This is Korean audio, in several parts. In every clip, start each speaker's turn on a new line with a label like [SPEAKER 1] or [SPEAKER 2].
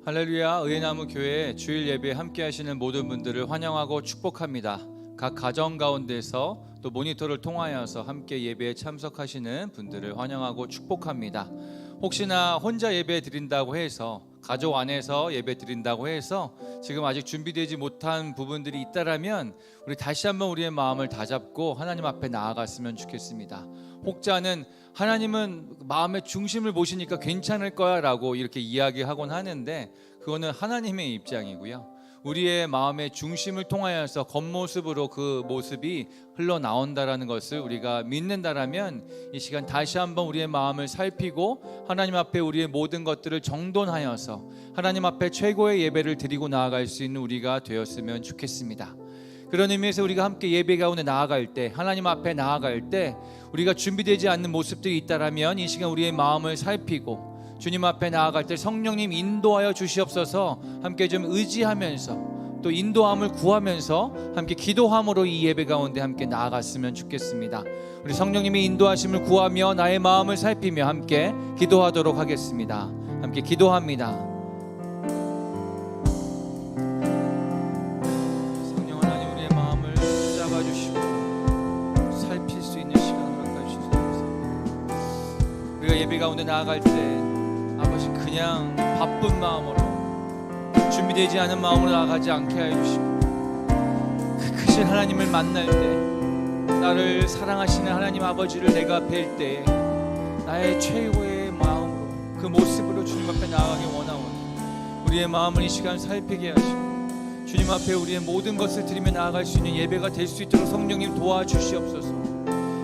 [SPEAKER 1] 할렐루야, 의회나무 교회 주일 예배에 함께 하시는 모든 분들을 환영하고 축복합니다. 각 가정 가운데서 또 모니터를 통하여서 함께 예배에 참석하시는 분들을 환영하고 축복합니다. 혹시나 혼자 예배 드린다고 해서, 가족 안에서 예배 드린다고 해서 지금 아직 준비되지 못한 부분들이 있다라면 우리 다시 한번 우리의 마음을 다잡고 하나님 앞에 나아갔으면 좋겠습니다. 혹자는 하나님은 마음의 중심을 보시니까 괜찮을 거야 라고 이렇게 이야기하곤 하는데, 그거는 하나님의 입장이고요, 우리의 마음의 중심을 통하여서 겉모습으로 그 모습이 흘러나온다라는 것을 우리가 믿는다라면 이 시간 다시 한번 우리의 마음을 살피고 하나님 앞에 우리의 모든 것들을 정돈하여서 하나님 앞에 최고의 예배를 드리고 나아갈 수 있는 우리가 되었으면 좋겠습니다. 그런 의미에서 우리가 함께 예배 가운데 나아갈 때, 하나님 앞에 나아갈 때 우리가 준비되지 않는 모습들이 있다라면 이 시간 우리의 마음을 살피고 주님 앞에 나아갈 때 성령님 인도하여 주시옵소서 함께 좀 의지하면서 또 인도함을 구하면서 함께 기도함으로 이 예배 가운데 함께 나아갔으면 좋겠습니다. 우리 성령님의 인도하심을 구하며 나의 마음을 살피며 함께 기도하도록 하겠습니다. 함께 기도합니다. 성령 하나님, 우리의 마음을 잡아주시고 살필 수 있는 시간 허락해 주시옵소서. 우리가 예배 가운데 나아갈 때 아버지, 그냥 바쁜 마음으로 준비되지 않은 마음으로 나아가지 않게 하여 주시고, 그 크신 하나님을 만날 때, 나를 사랑하시는 하나님 아버지를 내가 뵐 때 나의 최고의 마음으로 그 모습으로 주님 앞에 나아가기 원하오니 우리의 마음을 이 시간 살피게 하시고 주님 앞에 우리의 모든 것을 드리며 나아갈 수 있는 예배가 될 수 있도록 성령님 도와주시옵소서.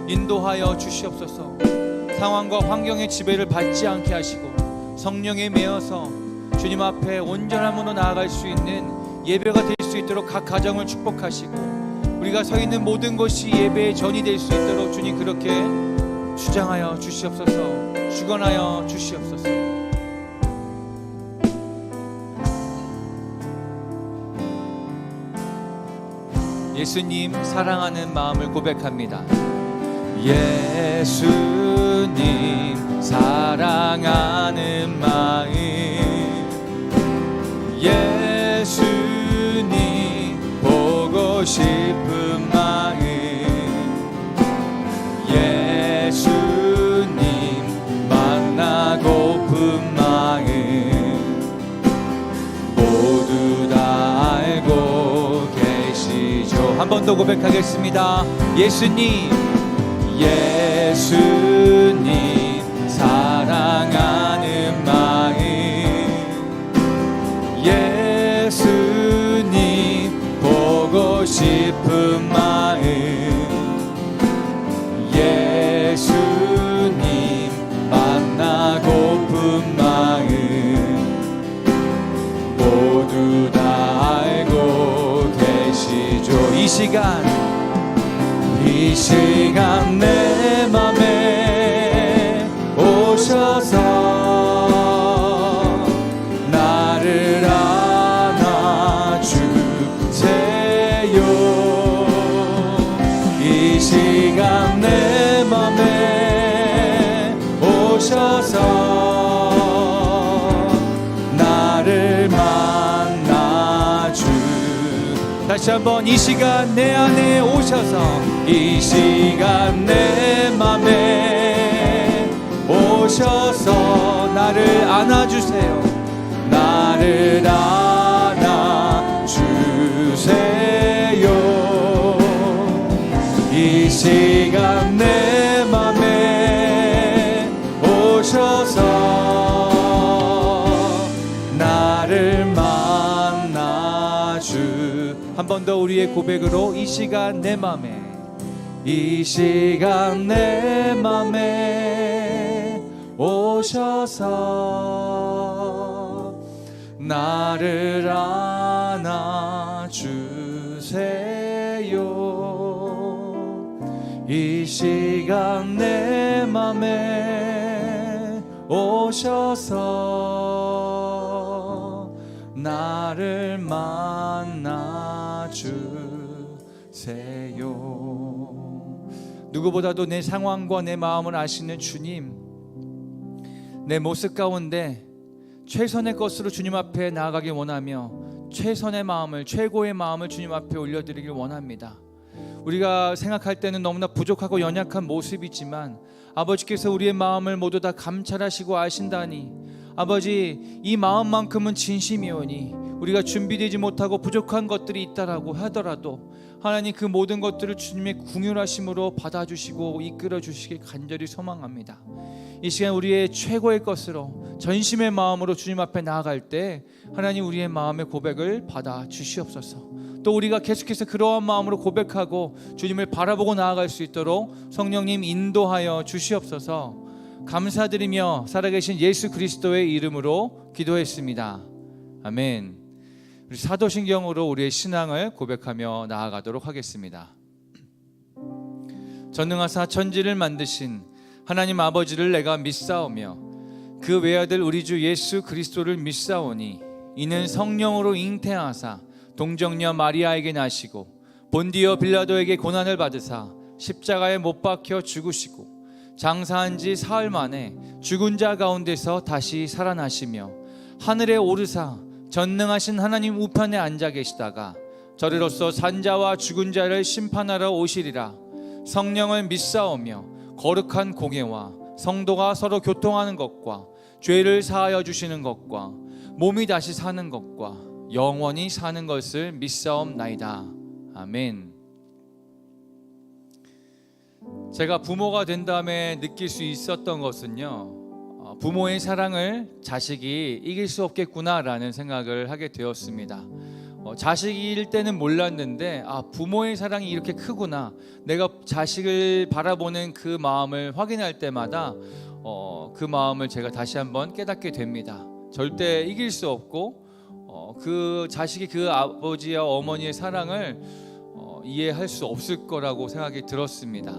[SPEAKER 1] 인도하여 주시옵소서. 상황과 환경의 지배를 받지 않게 하시고 성령에 매여서 주님 앞에 온전함으로 나아갈 수 있는 예배가 될 수 있도록 각 가정을 축복하시고 우리가 서 있는 모든 곳이 예배의 전이 될 수 있도록 주님 그렇게 주장하여 주시옵소서. 주관하여 주시옵소서. 예수님 사랑하는 마음을 고백합니다. 예수님 사랑하는 마음, 예수님 보고 싶은 마음, 예수님 만나고픈 마음 모두 다 알고 계시죠. 한 번 더 고백하겠습니다. 예수님 사랑하는 마음, 예수님 보고 싶은 마음, 예수님 만나고픈 마음 모두 다 알고 계시죠. 이 시간 내 맘에 오셔서 나를 안아주세요. 이 시간 내 맘에 오셔서 나를 만나주. 다시 한번 이 시간 내 안에 오셔서, 이 시간 내 맘에 오셔서 나를 안아주세요. 나를 안아주세요. 이 시간 내 맘에 오셔서 나를 만나주. 한 번 더 우리의 고백으로 이 시간 내 맘에, 이 시간 내 맘에 오셔서 나를 안아주세요. 이 시간 내 맘에 오셔서 나를 만나주세요. 누구보다도 내 상황과 내 마음을 아시는 주님, 내 모습 가운데 최선의 것으로 주님 앞에 나아가길 원하며 최선의 마음을, 최고의 마음을 주님 앞에 올려드리길 원합니다. 우리가 생각할 때는 너무나 부족하고 연약한 모습이지만 아버지께서 우리의 마음을 모두 다 감찰하시고 아신다니, 아버지, 이 마음만큼은 진심이오니 우리가 준비되지 못하고 부족한 것들이 있다라고 하더라도 하나님, 그 모든 것들을 주님의 긍휼하심으로 받아주시고 이끌어 주시길 간절히 소망합니다. 이 시간 우리의 최고의 것으로 전심의 마음으로 주님 앞에 나아갈 때 하나님, 우리의 마음의 고백을 받아 주시옵소서. 또 우리가 계속해서 그러한 마음으로 고백하고 주님을 바라보고 나아갈 수 있도록 성령님 인도하여 주시옵소서. 감사드리며 살아계신 예수 그리스도의 이름으로 기도했습니다. 아멘. 우리 사도신경으로 우리의 신앙을 고백하며 나아가도록 하겠습니다. 전능하사 천지를 만드신 하나님 아버지를 내가 믿사오며 그 외아들 우리 주 예수 그리스도를 믿사오니 이는 성령으로 잉태하사 동정녀 마리아에게 나시고 본디오 빌라도에게 고난을 받으사 십자가에 못 박혀 죽으시고 장사한 지 사흘 만에 죽은 자 가운데서 다시 살아나시며 하늘에 오르사 전능하신 하나님 우편에 앉아 계시다가 저리로서 산자와 죽은 자를 심판하러 오시리라. 성령을 믿사오며 거룩한 공예와 성도가 서로 교통하는 것과 죄를 사하여 주시는 것과 몸이 다시 사는 것과 영원히 사는 것을 믿사옵나이다. 아멘. 제가 부모가 된 다음에 느낄 수 있었던 것은요, 부모의 사랑을 자식이 이길 수 없겠구나라는 생각을 하게 되었습니다. 자식일 때는 몰랐는데 부모의 사랑이 이렇게 크구나, 내가 자식을 바라보는 그 마음을 확인할 때마다 그 마음을 제가 다시 한번 깨닫게 됩니다. 절대 이길 수 없고 그 자식이 그 아버지와 어머니의 사랑을 이해할 수 없을 거라고 생각이 들었습니다.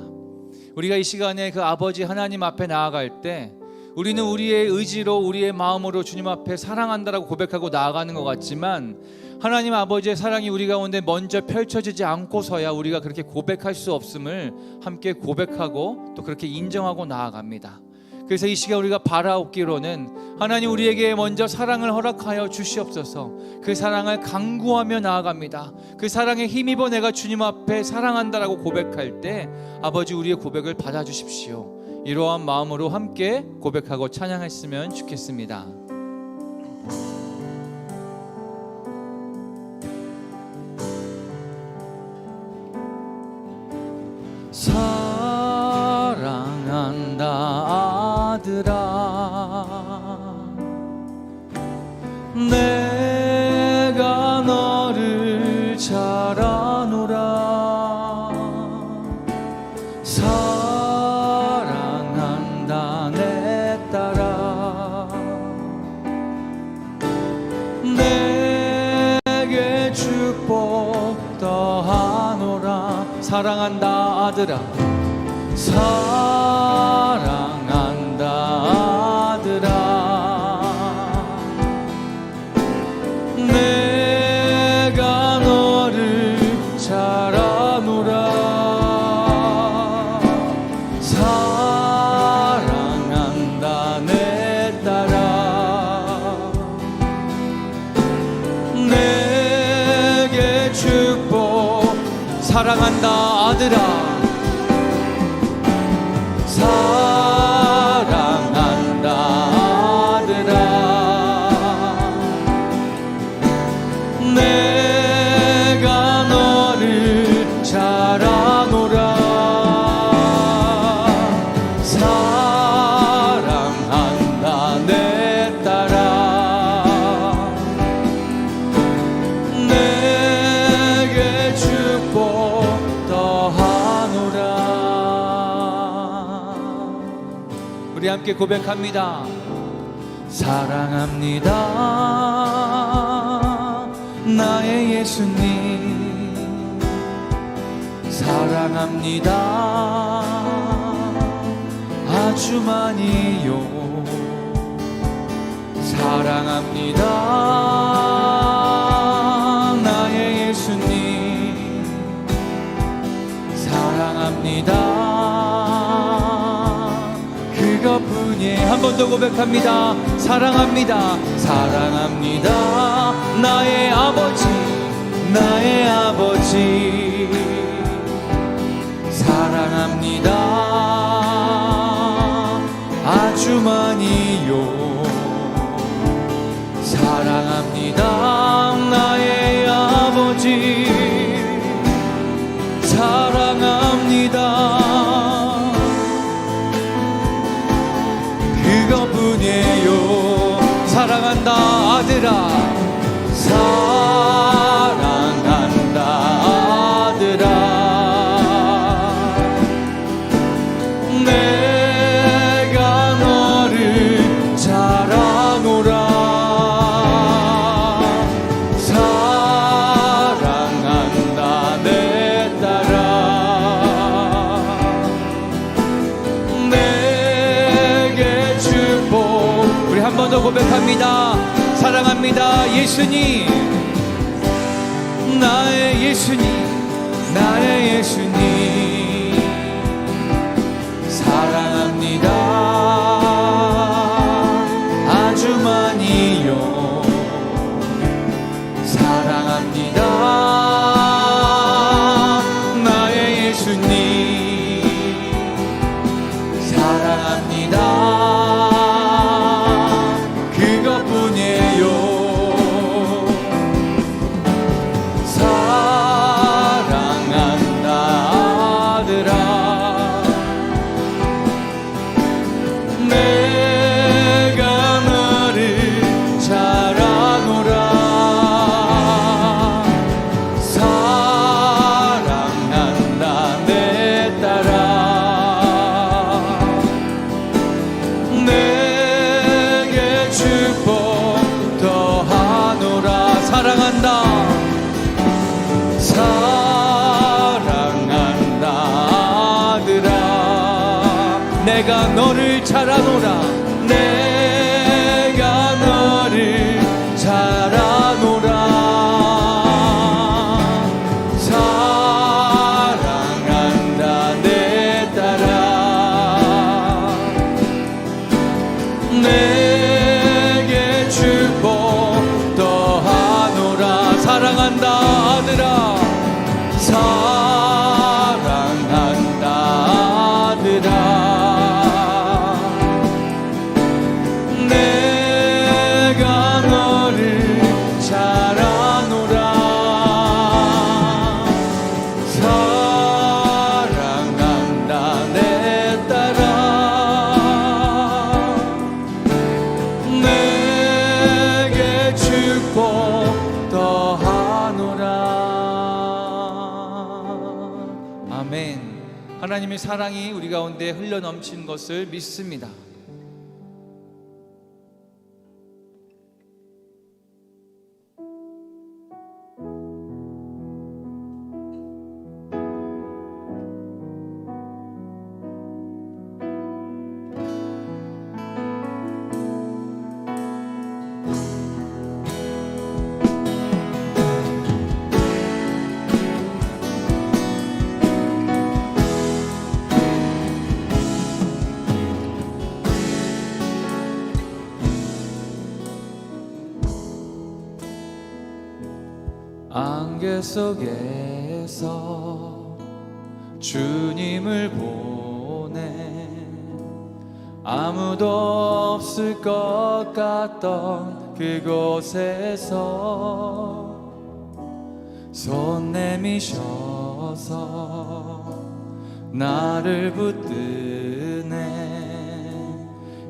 [SPEAKER 1] 우리가 이 시간에 그 아버지 하나님 앞에 나아갈 때 우리는 우리의 의지로, 우리의 마음으로 주님 앞에 사랑한다라고 고백하고 나아가는 것 같지만 하나님 아버지의 사랑이 우리 가운데 먼저 펼쳐지지 않고서야 우리가 그렇게 고백할 수 없음을 함께 고백하고 또 그렇게 인정하고 나아갑니다. 그래서 이 시간 우리가 바라옵기로는 하나님, 우리에게 먼저 사랑을 허락하여 주시옵소서. 그 사랑을 간구하며 나아갑니다. 그 사랑에 힘입어 내가 주님 앞에 사랑한다라고 고백할 때 아버지, 우리의 고백을 받아주십시오. 이러한 마음으로 함께 고백하고 찬양했으면 좋겠습니다. 사랑한다 아들아, 내가 너를 잘 아노라. 사랑한다 내 딸아, 내게 축복 더하노라. 사랑한다 아들아, 사랑한다 아들아, 내가 너를 잘 아노라. 사랑한다 내 딸아, 내게 축복. 사랑한다 아들아, 사랑한다 아들아, 내가 너를 잘 아노라. 사랑한다 내 딸아, 내게 축복 더하노라. 우리 함께 고백합니다. 사랑합니다 나의 예수님, 사랑합니다 아주 많이요. 사랑합니다 나의 예수님, 사랑합니다 그것뿐이에요. 한 번 더 고백합니다. 사랑합니다. 사랑합니다. 나의 아버지, 나의 아버지. 사랑합니다. 아주 많이요. 사랑합니다. 나의 아버지. 사랑합니다. 그것뿐이에요. 사랑한다 아들아. 사랑한다 아들아. 내가 너를 잘 아노라. 사랑한다 내 딸아. 내게 축복. 우리 한 번 더 고백합니다. 사랑합니다. 예수님, 나의 예수님, 나의 예수님. 사랑합니다. 아주 많이요. 사랑합니다. 나의 예수님. 사랑합니다. 내가 너를 잘 아노라. 내가 너를 잘 아노라. 사랑한다 내 딸아. 내게 축복 더하노라. 사랑한다 아들아. 사랑한다 아들아. 하나님의 사랑이 우리 가운데 흘러넘친 것을 믿습니다. 안개 속에서 주님을 보내 아무도 없을 것 같던 그곳에서 손 내미셔서 나를 붙드네.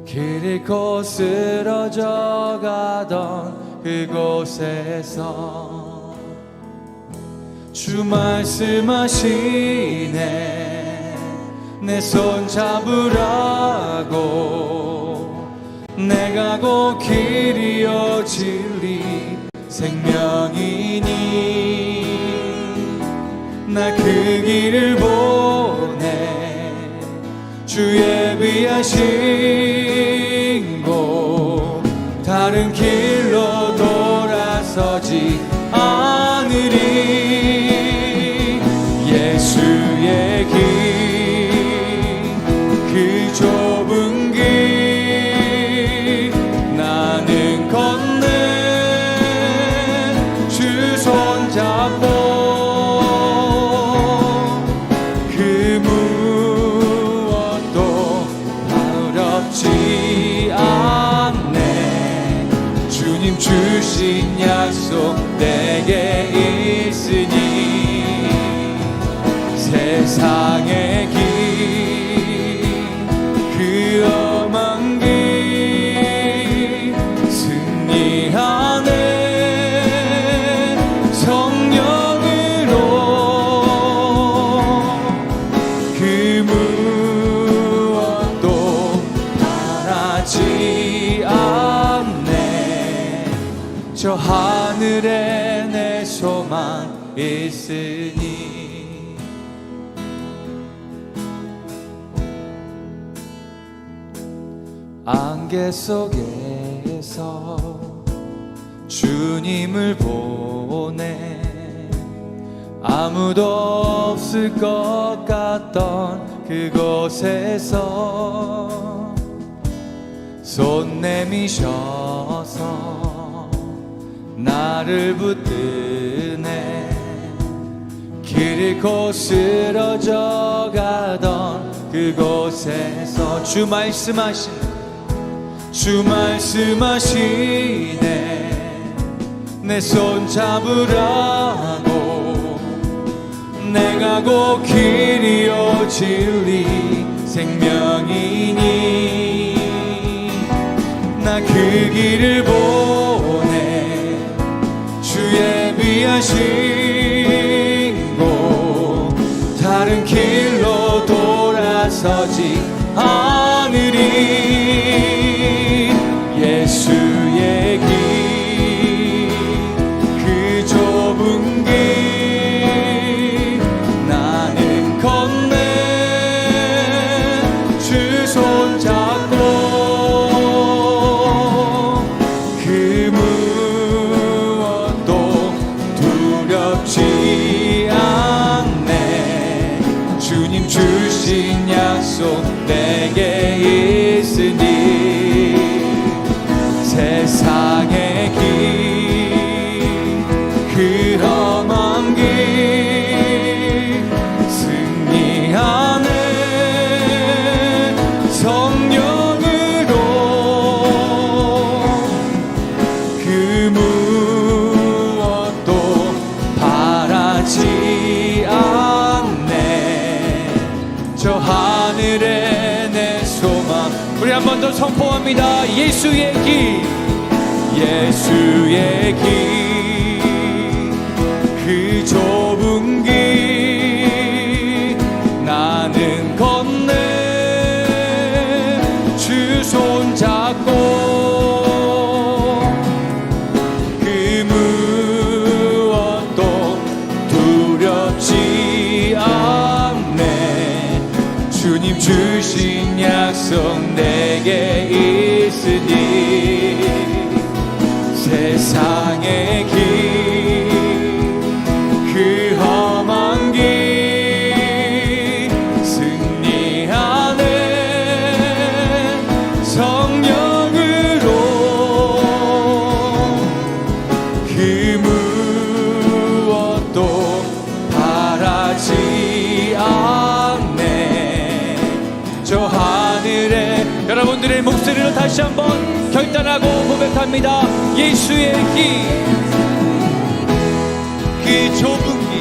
[SPEAKER 1] 길 잃고 쓰러져 가던 그곳에서 주 말씀하시네. 내 손 잡으라고. 내가 곧 길이요 진리 생명이니 나 그 길을 보내. 주 예비하신 곳 다른 길로 돌아서지 않으리. 예수의 길 그 좁은 길 주신 약속 내게 있으니 세상의 길 그 험한 길 승리하네 성령으로 그 무엇도 바라지 않네 저 하늘에 내 소망 있으니 안개 속에서 주님을 보내 아무도 없을 것 같던 그곳에서 손 내미셔서 나를 붙드네 길 잃고 쓰러져 가던 그곳에서 주 말씀하시네 내 손 잡으라고 내가 곧 길이요 진리 생명이니 나 그 길을 보내 주 예비하신 곳 다른 길로 돌아서지 않으리 예수의 길 그 좁은 길 나는 건네 주 손잡고 그 무엇도 두렵지 않네 주님 주신 약속 내게 있으니 세상의 길 그 험한 길 승리하네 성령으로 그 무엇도 바라지 않네 저 하늘에 내 소망 우리 한 번 더 선포합니다 예수의 길 예수의 길 그 좁은 길 나는 건네 주 손잡고 그 무엇도 두렵지 않네 주님 주신 약속 내게 있으니 세상의 길 그 험한 길 승리하네 성령으로 그 무엇도 바라지 않네 저 하늘에 여러분들의 목소리로 다시 한번 결단하고 고백합니다 예수의 길 그 좁은 길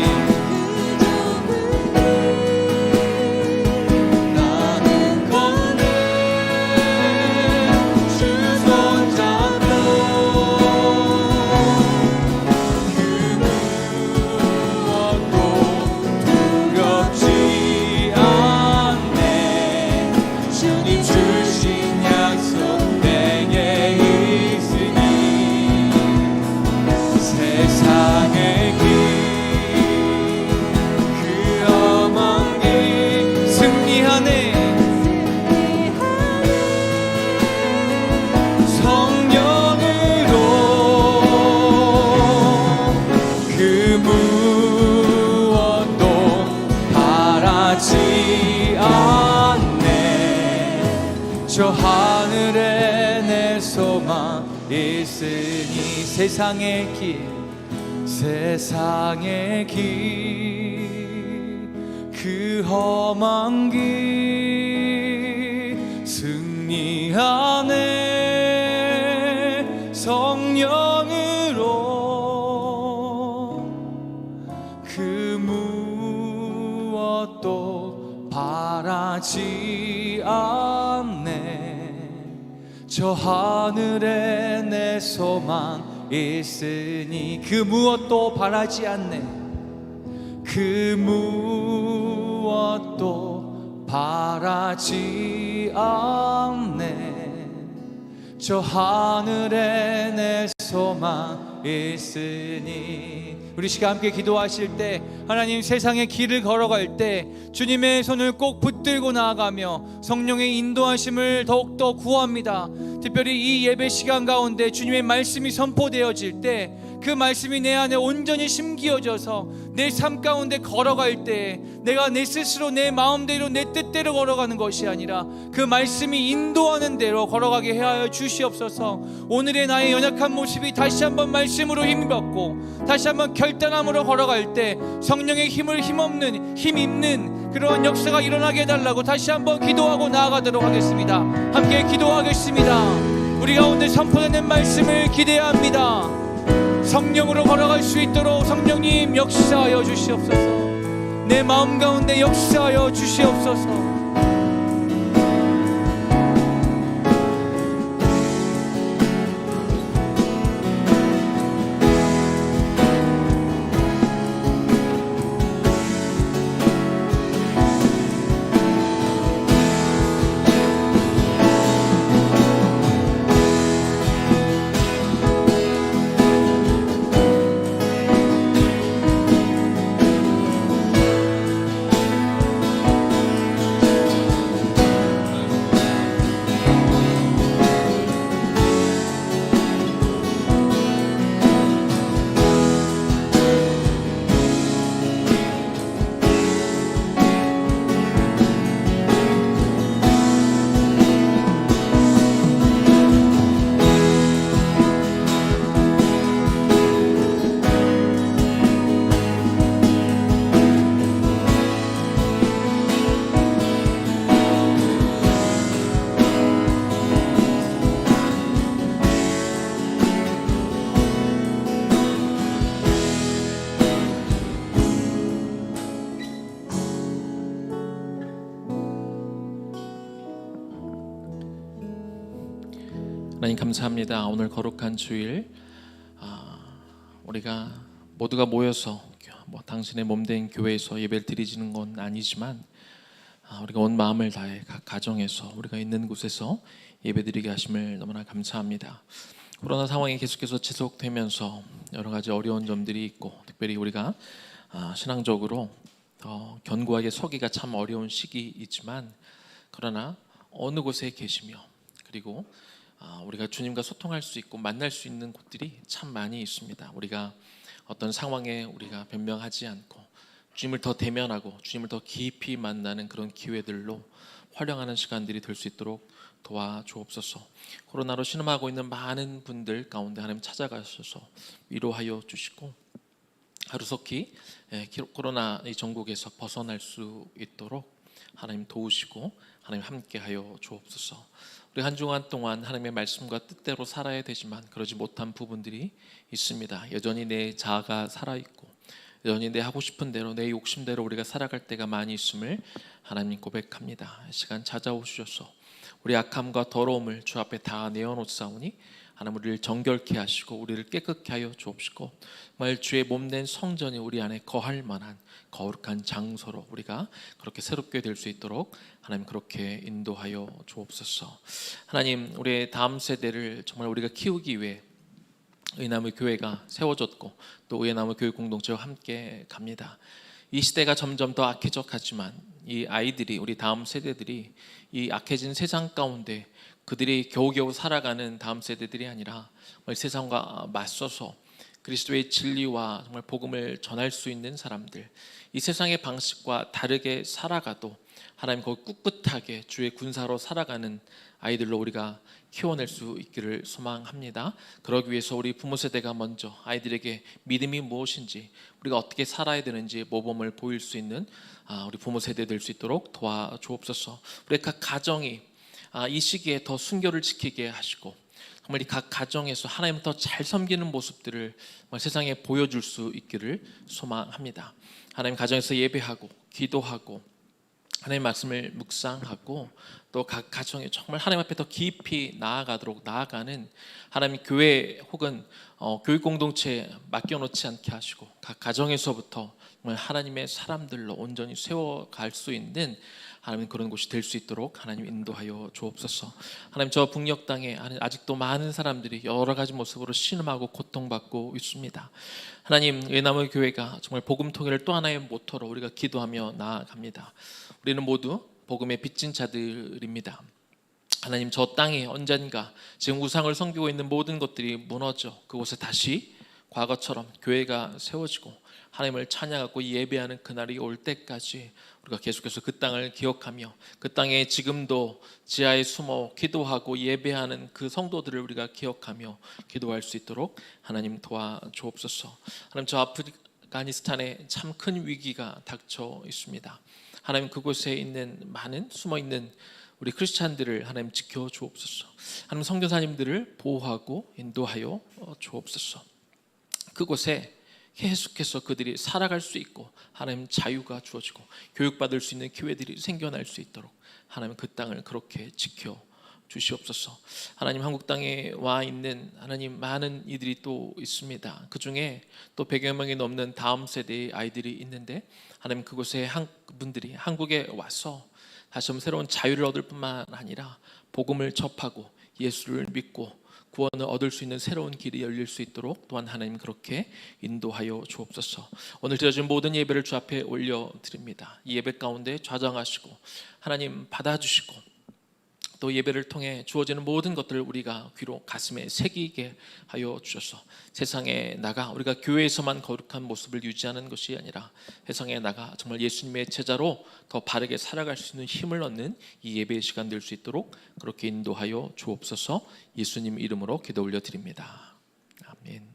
[SPEAKER 1] 나는 건네 주 손잡고 그 무엇도 두렵지 않네 주님 주신 약속 내게 있으니 세상의 길 그 험한 길 승리하네 성령으로 그 무엇도 바라지 않네 저 하늘에 내 소망 있으니 세상의 길 세상의 길 그 험한 길 승리하네 성령 바라지 않네. 저 하늘에 내 소망 있으니 그 무엇도 바라지 않네. 그 무엇도 바라지 않네. 저 하늘에 내 소망 있으니. 우리 시간 함께 기도하실 때, 하나님, 세상의 길을 걸어갈 때 주님의 손을 꼭 붙들고 나아가며 성령의 인도하심을 더욱더 구합니다. 특별히 이 예배 시간 가운데 주님의 말씀이 선포되어질 때 그 말씀이 내 안에 온전히 심기어져서 내 삶 가운데 걸어갈 때 내가 내 스스로 내 마음대로 내 뜻대로 걸어가는 것이 아니라 그 말씀이 인도하는 대로 걸어가게 하여 주시옵소서. 오늘의 나의 연약한 모습이 다시 한번 말씀으로 힘받고 다시 한번 결단함으로 걸어갈 때 성령의 힘을 힘입는 그러한 역사가 일어나게 해달라고 다시 한번 기도하고 나아가도록 하겠습니다. 함께 기도하겠습니다. 우리 가운데 선포되는 말씀을 기대합니다. 성령으로 걸어갈 수 있도록 성령님 역사하여 주시옵소서. 내 마음 가운데 역사하여 주시옵소서.
[SPEAKER 2] 하나님 감사합니다. 오늘 거룩한 주일 우리가 모두가 모여서 당신의 몸된 교회에서 예배를 드리지는 건 아니지만 우리가 온 마음을 다해 각 가정에서 우리가 있는 곳에서 예배드리게 하심을 너무나 감사합니다. 코로나 상황이 계속해서 지속되면서 여러 가지 어려운 점들이 있고 특별히 우리가 신앙적으로 더 견고하게 서기가 참 어려운 시기이지만 그러나 어느 곳에 계시며 그리고 우리가 주님과 소통할 수 있고 만날 수 있는 곳들이 참 많이 있습니다. 우리가 어떤 상황에 우리가 변명하지 않고 주님을 더 대면하고 주님을 더 깊이 만나는 그런 기회들로 활용하는 시간들이 될 수 있도록 도와주옵소서. 코로나로 신음하고 있는 많은 분들 가운데 하나님 찾아가셔서 위로하여 주시고 하루속히 코로나 이 전국에서 벗어날 수 있도록 하나님 도우시고 하나님 함께하여 주옵소서. 우리 한 주간 동안 하나님의 말씀과 뜻대로 살아야 되지만 그러지 못한 부분들이 있습니다. 여전히 내 자아가 살아있고 여전히 내 하고 싶은 대로 내 욕심대로 우리가 살아갈 때가 많이 있음을 하나님 고백합니다. 시간 찾아오셔서 우리 악함과 더러움을 주 앞에 다 내어놓사오니 하나님 우리를 정결케 하시고 우리를 깨끗게 하여 주옵시고 정말 주의 몸된 성전이 우리 안에 거할 만한 거룩한 장소로 우리가 그렇게 새롭게 될 수 있도록 하나님 그렇게 인도하여 주옵소서. 하나님 우리의 다음 세대를 정말 우리가 키우기 위해 의나무 교회가 세워졌고 또 의나무 교육 공동체와 함께 갑니다. 이 시대가 점점 더 악해져 가지만 이 아이들이 우리 다음 세대들이 이 악해진 세상 가운데 그들이 겨우겨우 살아가는 다음 세대들이 아니라 세상과 맞서서 그리스도의 진리와 정말 복음을 전할 수 있는 사람들, 이 세상의 방식과 다르게 살아가도 하나님 거기 꿋꿋하게 주의 군사로 살아가는 아이들로 우리가 키워낼 수 있기를 소망합니다. 그러기 위해서 우리 부모 세대가 먼저 아이들에게 믿음이 무엇인지 우리가 어떻게 살아야 되는지 모범을 보일 수 있는 우리 부모 세대 될 수 있도록 도와주옵소서. 우리 각 가정이 이 시기에 더 순교를 지키게 하시고 정말 이 각 가정에서 하나님을 더 잘 섬기는 모습들을 세상에 보여줄 수 있기를 소망합니다. 하나님 가정에서 예배하고 기도하고 하나님의 말씀을 묵상하고 또 각 가정에 정말 하나님 앞에 더 깊이 나아가는 하나님 교회 혹은 교육 공동체에 맡겨놓지 않게 하시고 각 가정에서부터 정말 하나님의 사람들로 온전히 세워갈 수 있는 하나님 그런 곳이 될 수 있도록 하나님 인도하여 주옵소서. 하나님 저 북녘 땅에 아직도 많은 사람들이 여러 가지 모습으로 신음하고 고통받고 있습니다. 하나님 은나무 교회가 정말 복음 통일을 또 하나의 모토로 우리가 기도하며 나아갑니다. 우리는 모두 복음의 빚진 자들입니다. 하나님 저 땅에 언젠가 지금 우상을 섬기고 있는 모든 것들이 무너져 그곳에 다시 과거처럼 교회가 세워지고 하나님을 찬양하고 예배하는 그날이 올 때까지 우리가 계속해서 그 땅을 기억하며 그 땅에 지금도 지하에 숨어 기도하고 예배하는 그 성도들을 우리가 기억하며 기도할 수 있도록 하나님 도와주옵소서. 하나님 저 아프가니스탄에 참 큰 위기가 닥쳐 있습니다. 하나님 그곳에 있는 많은 숨어있는 우리 크리스찬들을 하나님 지켜주옵소서. 하나님 선교사님들을 보호하고 인도하여 주옵소서. 그곳에 계속해서 그들이 살아갈 수 있고 하나님 자유가 주어지고 교육받을 수 있는 기회들이 생겨날 수 있도록 하나님 그 땅을 그렇게 지켜 주시옵소서. 하나님 한국 땅에 와 있는 하나님 많은 이들이 또 있습니다. 그 중에 또 100여 명이 넘는 다음 세대의 아이들이 있는데 하나님 그곳에 분들이 한국에 와서 다시 한번 새로운 자유를 얻을 뿐만 아니라 복음을 접하고 예수를 믿고 구원을 얻을 수 있는 새로운 길이 열릴 수 있도록 또한 하나님 그렇게 인도하여 주옵소서. 오늘 드려진 모든 예배를 주 앞에 올려드립니다. 이 예배 가운데 좌정하시고 하나님 받아주시고 또 예배를 통해 주어지는 모든 것들을 우리가 귀로 가슴에 새기게 하여 주셔서 세상에 나가 우리가 교회에서만 거룩한 모습을 유지하는 것이 아니라 세상에 나가 정말 예수님의 제자로 더 바르게 살아갈 수 있는 힘을 얻는 이 예배의 시간 될 수 있도록 그렇게 인도하여 주옵소서. 예수님 이름으로 기도 올려드립니다. 아멘.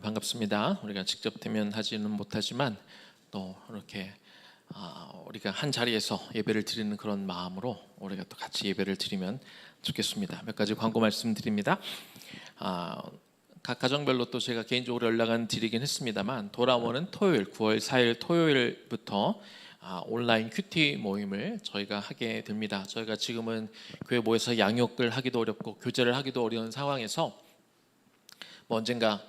[SPEAKER 2] 반갑습니다. 우리가 직접 대면하지는 못하지만 또 이렇게 우리가 한 자리에서 예배를 드리는 그런 마음으로 우리가 또 같이 예배를 드리면 좋겠습니다. 몇 가지 광고 말씀드립니다. 각 가정별로 또 제가 개인적으로 연락은 드리긴 했습니다만 돌아오는 토요일 9월 4일 토요일부터 온라인 큐티 모임을 저희가 하게 됩니다. 저희가 지금은 교회 모여서 양육을 하기도 어렵고 교제를 하기도 어려운 상황에서 언젠가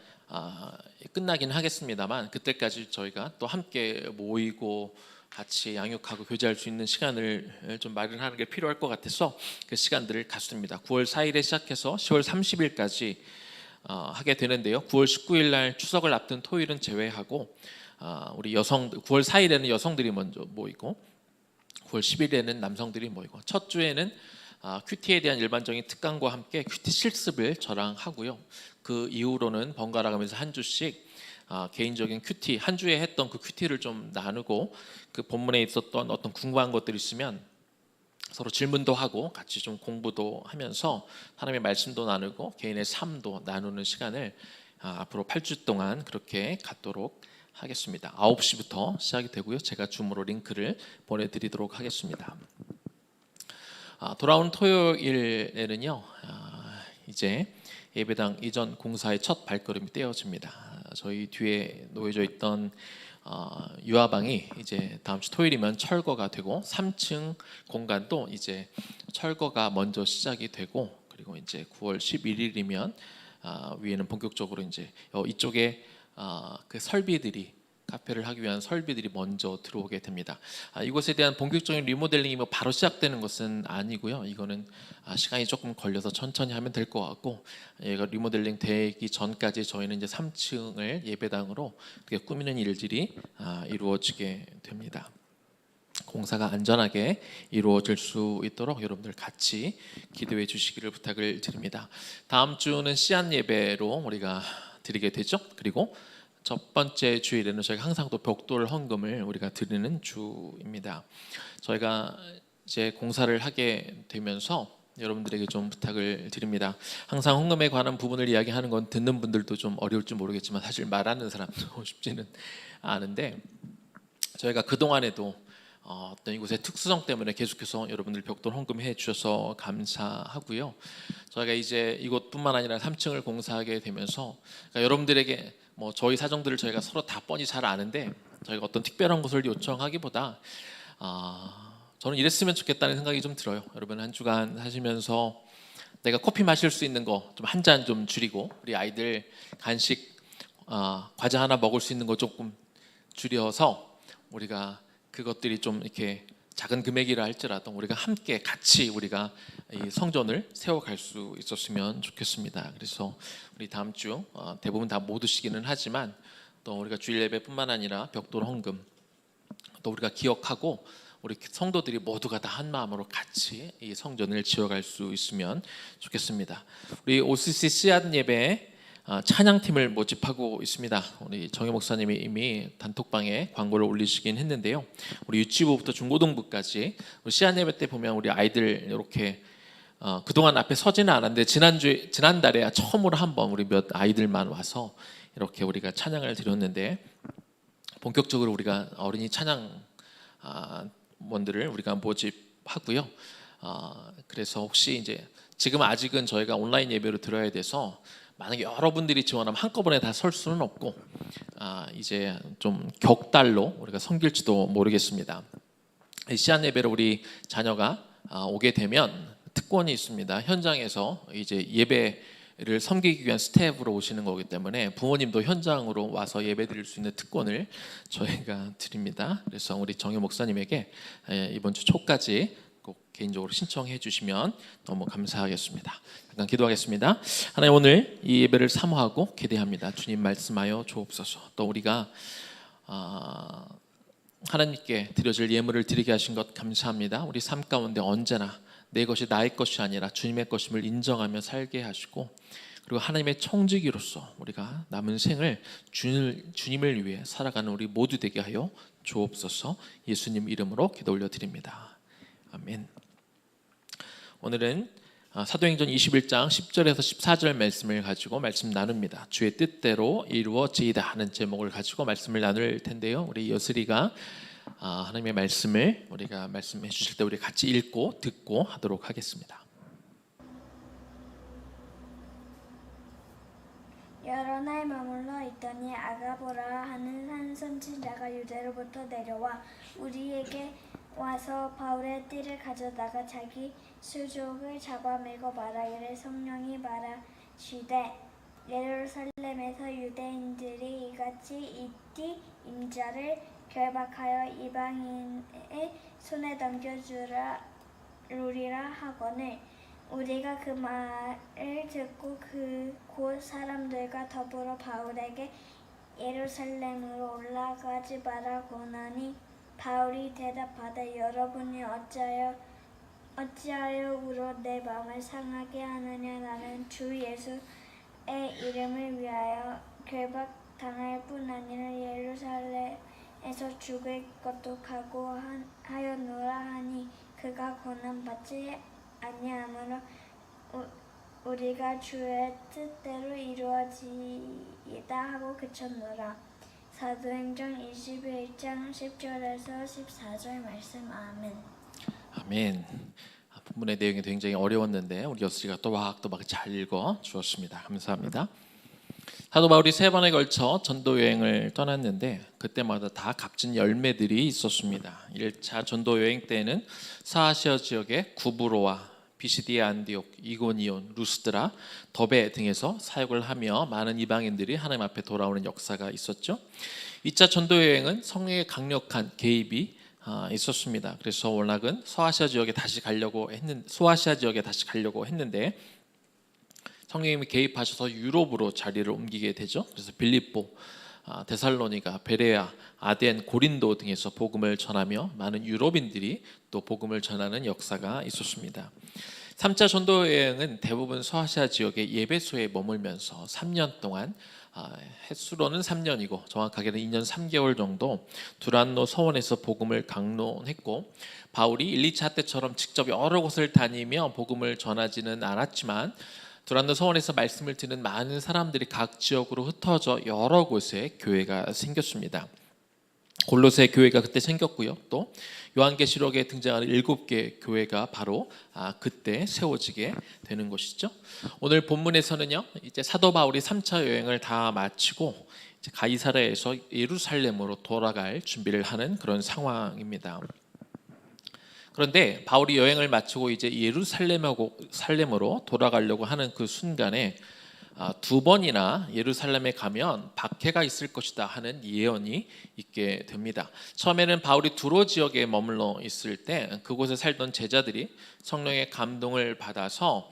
[SPEAKER 2] 끝나긴 하겠습니다만 그때까지 저희가 또 함께 모이고 같이 양육하고 교제할 수 있는 시간을 좀 마련하는 게 필요할 것 같아서 그 시간들을 갖습니다. 9월 4일에 시작해서 10월 30일까지 하게 되는데요. 9월 19일 날 추석을 앞둔 토요일은 제외하고 우리 9월 4일에는 여성들이 먼저 모이고 9월 10일에는 남성들이 모이고 첫 주에는 큐티에 대한 일반적인 특강과 함께 큐티 실습을 저랑 하고요. 그 이후로는 번갈아 가면서 한 주씩 개인적인 큐티 한 주에 했던 그 큐티를 좀 나누고 그 본문에 있었던 어떤 궁금한 것들이 있으면 서로 질문도 하고 같이 좀 공부도 하면서 하나님의 말씀도 나누고 개인의 삶도 나누는 시간을 앞으로 8주 동안 그렇게 갖도록 하겠습니다. 9시부터 시작이 되고요. 제가 줌으로 링크를 보내드리도록 하겠습니다. 돌아온 토요일에는요 이제 예배당 이전 공사의 첫 발걸음이 떼어집니다. 저희 뒤에 놓여져 있던 유아방이 이제 다음 주 토요일이면 철거가 되고 3층 공간도 이제 철거가 먼저 시작이 되고 그리고 이제 9월 11일이면 위에는 본격적으로 이제 이쪽에 그 설비들이 카페를 하기 위한 설비들이 먼저 들어오게 됩니다. 이곳에 대한 본격적인 리모델링이 바로 시작되는 것은 아니고요. 이거는 시간이 조금 걸려서 천천히 하면 될 것 같고 얘가 리모델링 되기 전까지 저희는 이제 3층을 예배당으로 꾸미는 일들이 이루어지게 됩니다. 공사가 안전하게 이루어질 수 있도록 여러분들 같이 기도해 주시기를 부탁을 드립니다. 다음 주는 씨앗 예배로 우리가 드리게 되죠. 그리고 첫 번째 주일에는 저희가 항상 또 벽돌 헌금을 우리가 드리는 주입니다. 저희가 이제 공사를 하게 되면서 여러분들에게 좀 부탁을 드립니다. 항상 헌금에 관한 부분을 이야기하는 건 듣는 분들도 좀 어려울지 모르겠지만 사실 말하는 사람도 쉽지는 않은데 저희가 그동안에도 어떤 이곳의 특수성 때문에 계속해서 여러분들 벽돌 헌금해 주셔서 감사하고요. 저희가 이제 이곳뿐만 아니라 3층을 공사하게 되면서 그러니까 여러분들에게 뭐 저희 사정들을 저희가 서로 다 뻔히 잘 아는데 저희가 어떤 특별한 것을 요청하기보다 저는 이랬으면 좋겠다는 생각이 좀 들어요. 여러분 한 주간 하시면서 내가 커피 마실 수 있는 거 좀 한 잔 좀 줄이고 우리 아이들 간식 과자 하나 먹을 수 있는 거 조금 줄여서 우리가 그것들이 좀 이렇게 작은 금액이라 할지라도 우리가 함께 같이 우리가 이 성전을 세워갈 수 있었으면 좋겠습니다. 그래서 우리 다음 주 대부분 다 못 오시기는 하지만 또 우리가 주일 예배뿐만 아니라 벽돌 헌금 또 우리가 기억하고 우리 성도들이 모두가 다 한 마음으로 같이 이 성전을 지어갈 수 있으면 좋겠습니다. 우리 OCC 씨앗 예배 찬양팀을 모집하고 있습니다. 우리 정혜 목사님이 이미 단톡방에 광고를 올리시긴 했는데요. 우리 유치부부터 중고등부까지 우리 씨앗 예배 때 보면 우리 아이들 이렇게 그동안 앞에 서지는 않았는데 지난달에 처음으로 한번 우리 몇 아이들만 와서 이렇게 우리가 찬양을 드렸는데 본격적으로 우리가 어린이 찬양 원들을 우리가 모집하고요. 그래서 혹시 이제 지금 아직은 저희가 온라인 예배로 드려야 돼서 만약에 여러분들이 지원하면 한꺼번에 다 설 수는 없고 이제 좀 격달로 우리가 섬길지도 모르겠습니다. 씨앗 예배로 우리 자녀가 오게 되면 특권이 있습니다. 현장에서 이제 예배를 섬기기 위한 스텝으로 오시는 거기 때문에 부모님도 현장으로 와서 예배 드릴 수 있는 특권을 저희가 드립니다. 그래서 우리 정혜 목사님에게 이번 주 초까지 꼭 개인적으로 신청해 주시면 너무 감사하겠습니다. 잠깐 기도하겠습니다. 하나님 오늘 이 예배를 사모하고 기대합니다. 주님 말씀하여 주옵소서. 또 우리가 하나님께 드려질 예물을 드리게 하신 것 감사합니다. 우리 삶 가운데 언제나 내 것이 나의 것이 아니라 주님의 것임을 인정하며 살게 하시고 그리고 하나님의 청지기로서 우리가 남은 생을 주님을 위해 살아가는 우리 모두 되게 하여 주옵소서. 예수님 이름으로 기도 올려드립니다. 아멘. 오늘은 사도행전 21장 10절에서 14절 말씀을 가지고 말씀 나눕니다. 주의 뜻대로 이루어지이다 하는 제목을 가지고 말씀을 나눌 텐데요. 우리 여슬이가 하나님의 말씀을 우리가 말씀해 주실 때 우리 같이 읽고 듣고 하도록 하겠습니다.
[SPEAKER 3] 여러 날 머물러 있더니 아가보라 하는 한 선지자가 유대로부터 내려와 우리에게 와서 바울의 띠를 가져다가 자기 수족을 잡아매고 말하기를 성령이 말하시되 예루살렘에서 유대인들이 이같이 이 띠 임자를 결박하여 이방인의 손에 넘겨주리라 하거늘 우리가 그 말을 듣고 곧 사람들과 더불어 바울에게 예루살렘으로 올라가지 마라 고나니 바울이 대답하되 여러분이 어찌하여 우로 내 마음을 상하게 하느냐 나는 주 예수의 이름을 위하여 결박당할 뿐 아니라 예루살렘에서 죽을 것도 각오하였노라 하니 그가 고난받지 아니하므로 우리가 주의 뜻대로 이루어지이다 하고 그쳤노라. 사도행전 21장 10절에서 14절 말씀. 아멘.
[SPEAKER 2] 아멘. 본문의 내용이 굉장히 어려웠는데 우리 여슬이가 또박또박 잘 읽어 주었습니다. 감사합니다. 사도 바울이 3번에 걸쳐 전도 여행을 떠났는데 그때마다 다 값진 열매들이 있었습니다. 1차 전도 여행 때는 사아시아 지역의 구브로와 비시디아 안디옥, 이고니온, 루스드라, 더베 등에서 사역을 하며 많은 이방인들이 하나님 앞에 돌아오는 역사가 있었죠. 2차 전도 여행은 성령의 강력한 개입이 있었습니다. 그래서 워낙은 소아시아 지역에 다시 가려고 했는데 성령님이 개입하셔서 유럽으로 자리를 옮기게 되죠. 그래서 빌립보, 데살로니가, 베레아, 아덴, 고린도 등에서 복음을 전하며 많은 유럽인들이 또 복음을 전하는 역사가 있었습니다. 3차 전도 여행은 대부분 소아시아 지역의 예배소에 머물면서 3년 동안 횟수로는 3년이고 정확하게는 2년 3개월 정도 두란노 서원에서 복음을 강론했고 바울이 1, 2차 때처럼 직접 여러 곳을 다니며 복음을 전하지는 않았지만 두란노 서원에서 말씀을 듣는 많은 사람들이 각 지역으로 흩어져 여러 곳에 교회가 생겼습니다. 골로새 교회가 그때 생겼고요. 또 요한계시록에 등장하는 7개 교회가 바로 그때 세워지게 되는 것이죠. 오늘 본문에서는요, 이제 사도 바울이 3차 여행을 다 마치고 이제 가이사랴에서 예루살렘으로 돌아갈 준비를 하는 그런 상황입니다. 그런데 바울이 여행을 마치고 이제 예루살렘으로 돌아가려고 하는 그 순간에 2번이나 예루살렘에 가면 박해가 있을 것이다 하는 예언이 있게 됩니다. 처음에는 바울이 두로 지역에 머물러 있을 때 그곳에 살던 제자들이 성령의 감동을 받아서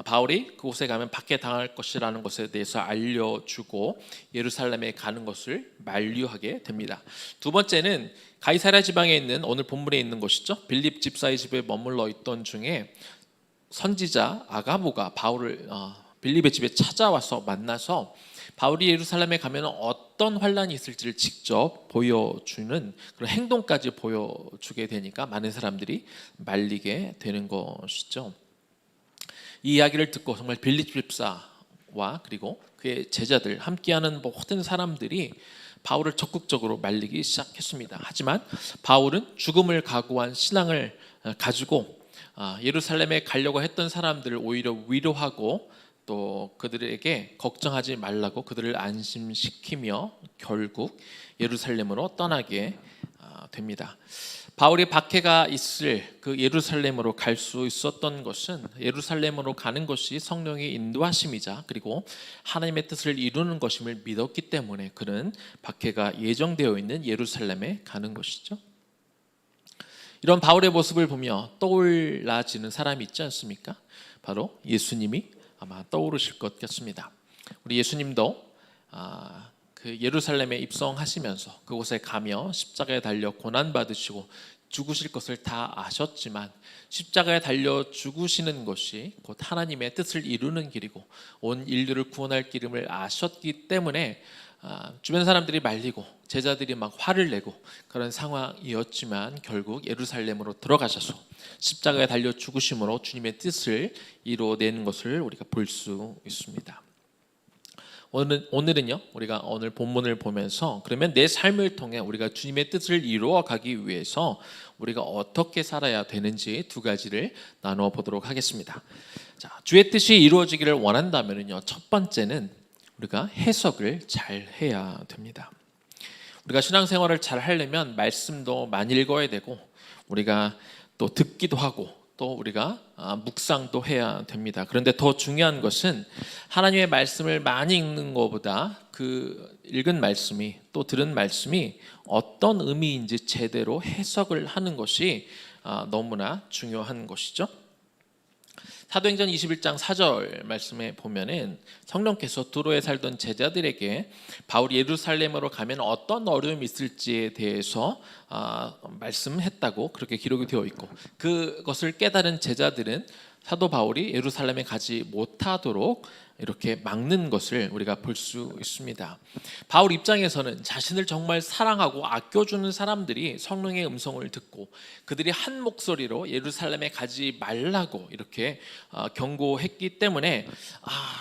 [SPEAKER 2] 바울이 그곳에 가면 박해당할 것이라는 것에 대해서 알려주고 예루살렘에 가는 것을 만류하게 됩니다. 두 번째는 가이사랴 지방에 있는 오늘 본문에 있는 곳이죠. 빌립 집사의 집에 머물러 있던 중에 선지자 아가보가 바울을 빌립의 집에 찾아와서 만나서 바울이 예루살렘에 가면 어떤 환란이 있을지를 직접 보여주는 그런 행동까지 보여주게 되니까 많은 사람들이 말리게 되는 것이죠. 이 이야기를 듣고 정말 빌립 집사와 그리고 그의 제자들 함께하는 모든 사람들이 바울을 적극적으로 말리기 시작했습니다. 하지만 바울은 죽음을 각오한 신앙을 가지고 예루살렘에 가려고 했던 사람들을 오히려 위로하고 또 그들에게 걱정하지 말라고 그들을 안심시키며 결국 예루살렘으로 떠나게 됩니다. 바울이 박해가 있을 그 예루살렘으로 갈 수 있었던 것은 예루살렘으로 가는 것이 성령의 인도하심이자 그리고 하나님의 뜻을 이루는 것임을 믿었기 때문에 그는 박해가 예정되어 있는 예루살렘에 가는 것이죠. 이런 바울의 모습을 보며 떠올라지는 사람이 있지 않습니까? 바로 예수님이 아마 떠오르실 것 같습니다. 우리 예수님도 그 예루살렘에 입성하시면서 그곳에 가며 십자가에 달려 고난 받으시고 죽으실 것을 다 아셨지만 십자가에 달려 죽으시는 것이 곧 하나님의 뜻을 이루는 길이고 온 인류를 구원할 길임을 아셨기 때문에 주변 사람들이 말리고 제자들이 막 화를 내고 그런 상황이었지만 결국 예루살렘으로 들어가셔서 십자가에 달려 죽으심으로 주님의 뜻을 이루어내는 것을 우리가 볼 수 있습니다. 오늘은요, 우리가 오늘 본문을 보면서 그러면 내 삶을 통해 우리가 주님의 뜻을 이루어 가기 위해서 우리가 어떻게 살아야 되는지 두 가지를 나누어 보도록 하겠습니다. 자, 주의 뜻이 이루어지기를 원한다면요, 첫 번째는 우리가 해석을 잘 해야 됩니다. 우리가 신앙생활을 잘 하려면 말씀도 많이 읽어야 되고 우리가 또 듣기도 하고 또 우리가 묵상도 해야 됩니다. 그런데 더 중요한 것은 하나님의 말씀을 많이 읽는 것보다 그 읽은 말씀이 또 들은 말씀이 어떤 의미인지 제대로 해석을 하는 것이 너무나 중요한 것이죠. 사도행전 21장 4절 말씀에 보면은 성령께서 두로에 살던 제자들에게 바울이 예루살렘으로 가면 어떤 어려움이 있을지에 대해서 말씀했다고 그렇게 기록이 되어 있고 그것을 깨달은 제자들은 사도 바울이 예루살렘에 가지 못하도록 이렇게 막는 것을 우리가 볼 수 있습니다. 바울 입장에서는 자신을 정말 사랑하고 아껴주는 사람들이 성령의 음성을 듣고 그들이 한 목소리로 예루살렘에 가지 말라고 이렇게 경고했기 때문에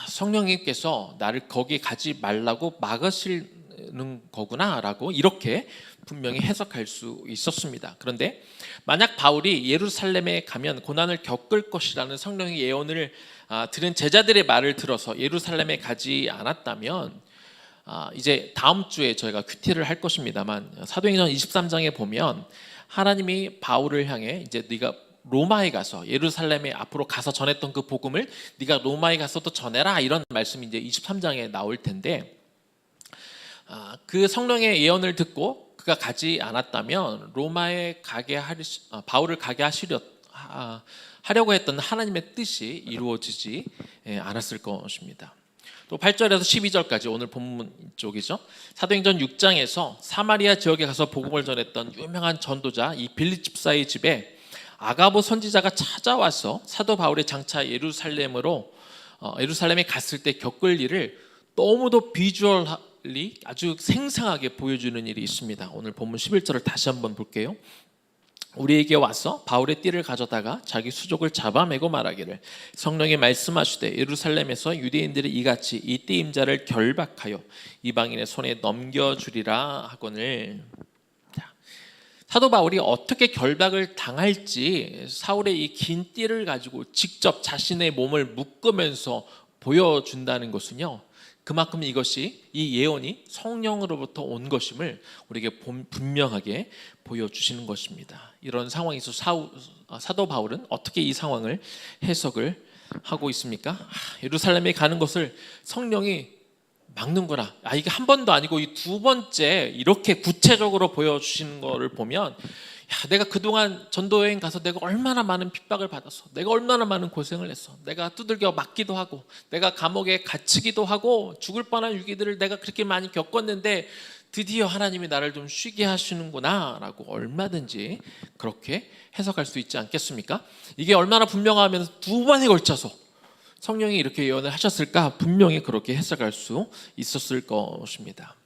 [SPEAKER 2] 성령님께서 나를 거기 가지 말라고 막으시는 거구나라고 이렇게 분명히 해석할 수 있었습니다. 그런데 만약 바울이 예루살렘에 가면 고난을 겪을 것이라는 성령의 예언을 들은 제자들의 말을 들어서 예루살렘에 가지 않았다면 이제 다음 주에 저희가 큐티를 할 것입니다만 사도행전 23장에 보면 하나님이 바울을 향해 이제 네가 로마에 가서 예루살렘에 앞으로 가서 전했던 그 복음을 네가 로마에 가서 또 전해라 이런 말씀이 이제 23장에 나올 텐데 그 성령의 예언을 듣고 그가 가지 않았다면 로마에 바울을 가게 하려고 했던 하나님의 뜻이 이루어지지 않았을 것입니다. 또 8절에서 12절까지 오늘 본문 쪽이죠. 사도행전 6장에서 사마리아 지역에 가서 복음을 전했던 유명한 전도자 이 빌립 집사의 집에 아가보 선지자가 찾아와서 사도 바울의 장차 예루살렘에 갔을 때 겪을 일을 너무도 비주얼리 아주 생생하게 보여주는 일이 있습니다. 오늘 본문 11절을 다시 한번 볼게요. 우리에게 와서 바울의 띠를 가져다가 자기 수족을 잡아매고 말하기를 성령이 말씀하시되 예루살렘에서 유대인들이 이같이 이 띠 임자를 결박하여 이방인의 손에 넘겨주리라 하거늘. 자, 사도 바울이 어떻게 결박을 당할지 사울의 이 긴 띠를 가지고 직접 자신의 몸을 묶으면서 보여준다는 것은요, 그만큼 이것이, 이 예언이 성령으로부터 온 것임을 우리에게 분명하게 보여주시는 것입니다. 이런 상황에서 사도 바울은 어떻게 이 상황을 해석을 하고 있습니까? 예루살렘에 가는 것을 성령이 막는구나. 이게 한 번도 아니고 이 두 번째 이렇게 구체적으로 보여주시는 거를 보면, 내가 그동안 전도여행 가서 내가 얼마나 많은 핍박을 받았어, 내가 얼마나 많은 고생을 했어, 내가 두들겨 맞기도 하고, 내가 감옥에 갇히기도 하고, 죽을 뻔한 위기들을 내가 그렇게 많이 겪었는데 드디어 하나님이 나를 좀 쉬게 하시는구나 라고 얼마든지 그렇게 해석할 수 있지 않겠습니까? 이게 얼마나 분명하면서 두 번에 걸쳐서 성령이 이렇게 예언을 하셨을까? 분명히 그렇게 해석할 수 있었을 것입니다.